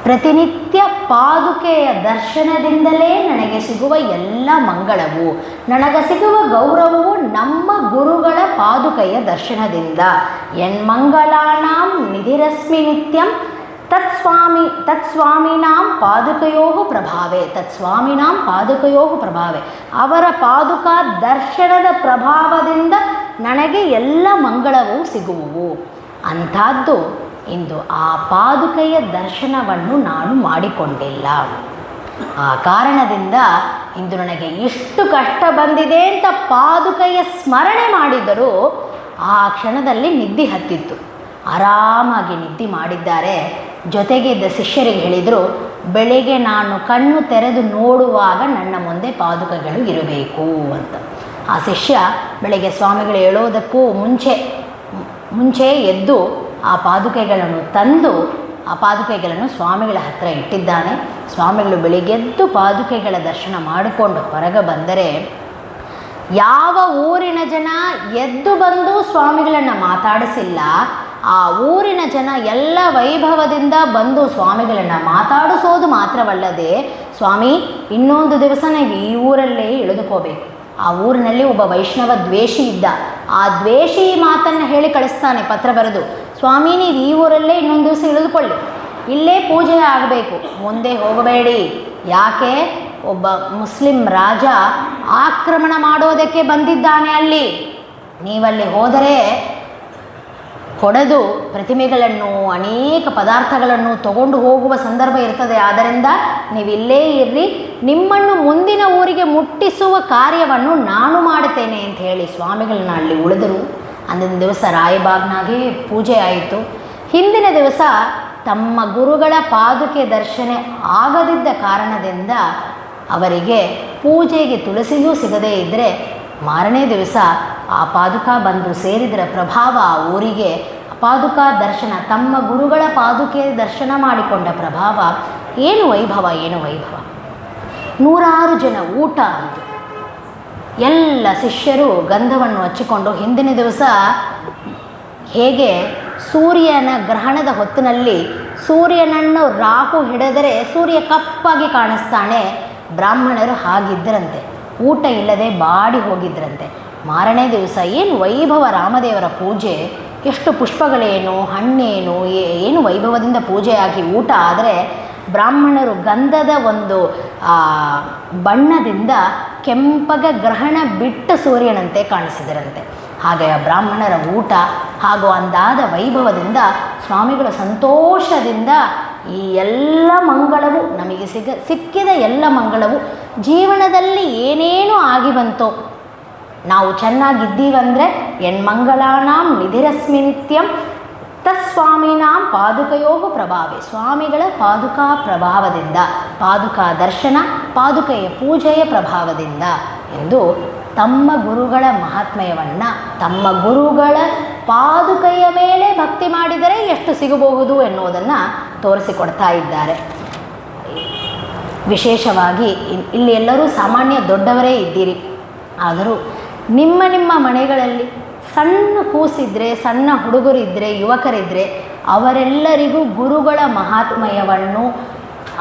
A: ಪ್ರತಿನಿತ್ಯ ಪಾದುಕೆಯ ದರ್ಶನದಿಂದಲೇ ನನಗೆ ಸಿಗುವ ಎಲ್ಲ ಮಂಗಳವು, ನನಗೆ ಸಿಗುವ ಗೌರವವು ನಮ್ಮ ಗುರುಗಳ ಪಾದುಕೆಯ ದರ್ಶನದಿಂದ. ಯನ್ಮಂಗಳಾನಾಂ ನಿಧಿರಸ್ಮಿ ನಿತ್ಯಂ ತತ್ಸ್ವಾಮಿನಾಂ ಪಾದುಕಯೋ ಪ್ರಭಾವೆ. ಅವರ ಪಾದುಕಾ ದರ್ಶನದ ಪ್ರಭಾವದಿಂದ ನನಗೆ ಎಲ್ಲ ಮಂಗಳವೂ ಸಿಗುವುವು. ಅಂಥದ್ದು ಇಂದು ಆ ಪಾದುಕೆಯ ದರ್ಶನವನ್ನು ನಾನು ಮಾಡಿಕೊಂಡಿಲ್ಲ. ಆ ಕಾರಣದಿಂದ ಇಂದು ನನಗೆ ಇಷ್ಟು ಕಷ್ಟ ಬಂದಿದೆ ಅಂತ ಪಾದುಕೆಯ ಸ್ಮರಣೆ ಮಾಡಿದರೂ ಆ ಕ್ಷಣದಲ್ಲಿ ನಿದ್ದೆ ಹತ್ತಿತ್ತು. ಆರಾಮಾಗಿ ನಿದ್ದೆ ಮಾಡಿದ್ದಾರೆ. ಜೊತೆಗಿದ್ದ ಶಿಷ್ಯರಿಗೆ ಹೇಳಿದರು, ಬೆಳಿಗ್ಗೆ ನಾನು ಕಣ್ಣು ತೆರೆದು ನೋಡುವಾಗ ನನ್ನ ಮುಂದೆ ಪಾದುಕೆಗಳು ಇರಬೇಕು ಅಂತ. ಆ ಶಿಷ್ಯ ಬೆಳಗ್ಗೆ ಸ್ವಾಮಿಗಳು ಹೇಳೋದಕ್ಕೂ ಮುಂಚೆ ಎದ್ದು ಆ ಪಾದುಕೆಗಳನ್ನು ತಂದು ಆ ಪಾದುಕೆಗಳನ್ನು ಸ್ವಾಮಿಗಳ ಹತ್ತಿರ ಇಟ್ಟಿದ್ದಾನೆ. ಸ್ವಾಮಿಗಳು ಬೆಳಿಗ್ಗೆದ್ದು ಪಾದುಕೆಗಳ ದರ್ಶನ ಮಾಡಿಕೊಂಡು ಹೊರಗೆ ಬಂದರೆ ಯಾವ ಊರಿನ ಜನ ಎದ್ದು ಬಂದು ಸ್ವಾಮಿಗಳನ್ನು ಮಾತಾಡಿಸಿಲ್ಲ, ಆ ಊರಿನ ಜನ ಎಲ್ಲ ವೈಭವದಿಂದ ಬಂದು ಸ್ವಾಮಿಗಳನ್ನು ಮಾತಾಡಿಸೋದು ಮಾತ್ರವಲ್ಲದೆ, ಸ್ವಾಮಿ ಇನ್ನೊಂದು ದಿವಸ ನೀವು ಈ ಊರಲ್ಲೇ ಇಳಿದುಕೋಬೇಕು. ಆ ಊರಿನಲ್ಲಿ ಒಬ್ಬ ವೈಷ್ಣವ ದ್ವೇಷಿ ಇದ್ದ. ಆ ದ್ವೇಷಿ ಮಾತನ್ನು ಹೇಳಿ ಕಳಿಸ್ತಾನೆ ಪತ್ರ ಬರೆದು, ಸ್ವಾಮಿ ನೀವು ಈ ಊರಲ್ಲೇ ಇನ್ನೊಂದು ದಿವಸ ಇಳಿದುಕೊಳ್ಳಿ, ಇಲ್ಲೇ ಪೂಜೆ ಆಗಬೇಕು, ಮುಂದೆ ಹೋಗಬೇಡಿ. ಯಾಕೆ? ಒಬ್ಬ ಮುಸ್ಲಿಂ ರಾಜ ಆಕ್ರಮಣ ಮಾಡೋದಕ್ಕೆ ಬಂದಿದ್ದಾನೆ ಅಲ್ಲಿ. ನೀವಲ್ಲಿ ಹೋದರೆ ಹೊಡೆದು ಪ್ರತಿಮೆಗಳನ್ನು ಅನೇಕ ಪದಾರ್ಥಗಳನ್ನು ತಗೊಂಡು ಹೋಗುವ ಸಂದರ್ಭ ಇರ್ತದೆ. ಆದ್ದರಿಂದ ನೀವು ಇಲ್ಲೇ ಇರ್ರಿ, ನಿಮ್ಮನ್ನು ಮುಂದಿನ ಊರಿಗೆ ಮುಟ್ಟಿಸುವ ಕಾರ್ಯವನ್ನು ನಾನು ಮಾಡುತ್ತೇನೆ ಅಂತ ಹೇಳಿ ಸ್ವಾಮಿಗಳನ್ನ ಅಲ್ಲಿ ಉಳಿದರು. ಅಂದಿನ ದಿವಸ ರಾಯಬಾಗ್ನಾಗೆ ಪೂಜೆ ಆಯಿತು. ಹಿಂದಿನ ದಿವಸ ತಮ್ಮ ಗುರುಗಳ ಪಾದುಕೆ ದರ್ಶನ ಆಗದಿದ್ದ ಕಾರಣದಿಂದ ಅವರಿಗೆ ಪೂಜೆಗೆ ತುಳಸಿಯೂ ಸಿಗದೇ ಇದ್ದರೆ ಮಾರನೇ ದಿವಸ ಆ ಪಾದುಕಾ ಬಂದು ಸೇರಿದರ ಪ್ರಭಾವ ಆ ಊರಿಗೆ ಪಾದುಕಾ ದರ್ಶನ, ತಮ್ಮ ಗುರುಗಳ ಪಾದುಕೆ ದರ್ಶನ ಮಾಡಿಕೊಂಡ ಪ್ರಭಾವ. ಏನು ವೈಭವ, ಏನು ವೈಭವ! 100 ಜನ ಊಟ ಅಂತು. ಎಲ್ಲ ಶಿಷ್ಯರು ಗಂಧವನ್ನು ಹಚ್ಚಿಕೊಂಡು, ಹಿಂದಿನ ದಿವಸ ಹೇಗೆ ಸೂರ್ಯನ ಗ್ರಹಣದ ಹೊತ್ತಿನಲ್ಲಿ ಸೂರ್ಯನನ್ನು ರಾಹು ಹಿಡಿದರೆ ಸೂರ್ಯ ಕಪ್ಪಾಗಿ ಕಾಣಿಸ್ತಾನೆ, ಬ್ರಾಹ್ಮಣರು ಹಾಗಿದ್ದರಂತೆ. ಊಟ ಇಲ್ಲದೆ ಬಾಡಿ ಹೋಗಿದ್ರಂತೆ. ಮಾರನೇ ದಿವಸ ಏನು ವೈಭವ ರಾಮದೇವರ ಪೂಜೆ, ಎಷ್ಟು ಪುಷ್ಪಗಳೇನು, ಹಣ್ಣೇನು, ಏನು ವೈಭವದಿಂದ ಪೂಜೆ ಆಗಿ ಊಟ ಆದರೆ ಬ್ರಾಹ್ಮಣರು ಗಂಧದ ಒಂದು ಬಣ್ಣದಿಂದ ಕೆಂಪಗ ಗ್ರಹಣ ಬಿಟ್ಟ ಸೂರ್ಯನಂತೆ ಕಾಣಿಸಿದರಂತೆ. ಹಾಗೆ ಆ ಬ್ರಾಹ್ಮಣರ ಊಟ ಹಾಗೂ ಅಂದಾದ ವೈಭವದಿಂದ ಸ್ವಾಮಿಗಳ ಸಂತೋಷದಿಂದ ಈ ಎಲ್ಲ ಮಂಗಳವು ನಮಗೆ ಸಿಕ್ಕಿದ ಎಲ್ಲ ಮಂಗಳವು ಜೀವನದಲ್ಲಿ ಏನೇನು ಆಗಿ ಬಂತೋ, ನಾವು ಚೆನ್ನಾಗಿದ್ದೀವಂದರೆ ಎಣ್ಮಂಗಳಾನಾಂ ನಿಧಿರಸ್ಮಿ ನಿತ್ಯಂ ತಸ್ವಾಮಿನಾಂ ಪಾದುಕಯೋಗ ಪ್ರಭಾವೇ, ಸ್ವಾಮಿಗಳ ಪಾದುಕಾ ಪ್ರಭಾವದಿಂದ, ಪಾದುಕಾ ದರ್ಶನ, ಪಾದುಕೆಯ ಪೂಜೆಯ ಪ್ರಭಾವದಿಂದ ಎಂದು ತಮ್ಮ ಗುರುಗಳ ಮಹಾತ್ಮ್ಯವನ್ನು, ತಮ್ಮ ಗುರುಗಳ ಪಾದುಕೆಯ ಮೇಲೆ ಭಕ್ತಿ ಮಾಡಿದರೆ ಎಷ್ಟು ಸಿಗಬಹುದು ಎನ್ನುವುದನ್ನು ತೋರಿಸಿಕೊಡ್ತಾ ಇದ್ದಾರೆ. ವಿಶೇಷವಾಗಿ ಇಲ್ಲಿ ಎಲ್ಲರೂ ಸಾಮಾನ್ಯ ದೊಡ್ಡವರೇ ಇದ್ದೀರಿ, ಆದರೂ ನಿಮ್ಮ ನಿಮ್ಮ ಮನೆಗಳಲ್ಲಿ ಸಣ್ಣ ಕೂಸಿದ್ರೆ, ಸಣ್ಣ ಹುಡುಗರಿದ್ದರೆ, ಯುವಕರಿದ್ದರೆ ಅವರೆಲ್ಲರಿಗೂ ಗುರುಗಳ ಮಹಾತ್ಮ್ಯವನ್ನು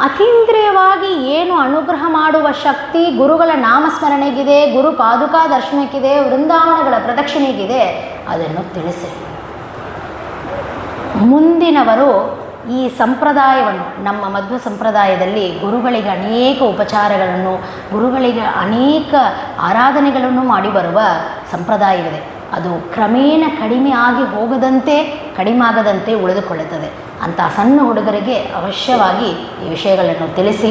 A: ಅತೀಂದ್ರಿಯವಾಗಿ ಏನು ಅನುಗ್ರಹ ಮಾಡುವ ಶಕ್ತಿ ಗುರುಗಳ ನಾಮಸ್ಮರಣೆಗಿದೆ, ಗುರು ಪಾದುಕಾ ದರ್ಶನಕ್ಕಿದೆ, ವೃಂದಾವನಗಳ ಪ್ರದಕ್ಷಿಣೆಗಿದೆ, ಅದನ್ನು ತಿಳಿಸಿ. ಮುಂದಿನವರು ಈ ಸಂಪ್ರದಾಯವನ್ನು, ನಮ್ಮ ಮಧ್ವ ಸಂಪ್ರದಾಯದಲ್ಲಿ ಗುರುಗಳಿಗೆ ಅನೇಕ ಉಪಚಾರಗಳನ್ನು, ಗುರುಗಳಿಗೆ ಅನೇಕ ಆರಾಧನೆಗಳನ್ನು ಮಾಡಿ ಬರುವ ಸಂಪ್ರದಾಯವಿದೆ. ಅದು ಕ್ರಮೇಣ ಕಡಿಮೆ ಆಗದಂತೆ ಉಳಿದುಕೊಳ್ಳುತ್ತದೆ. ಅಂಥ ಸಣ್ಣ ಹುಡುಗರಿಗೆ ಅವಶ್ಯವಾಗಿ ಈ ವಿಷಯಗಳನ್ನು ತಿಳಿಸಿ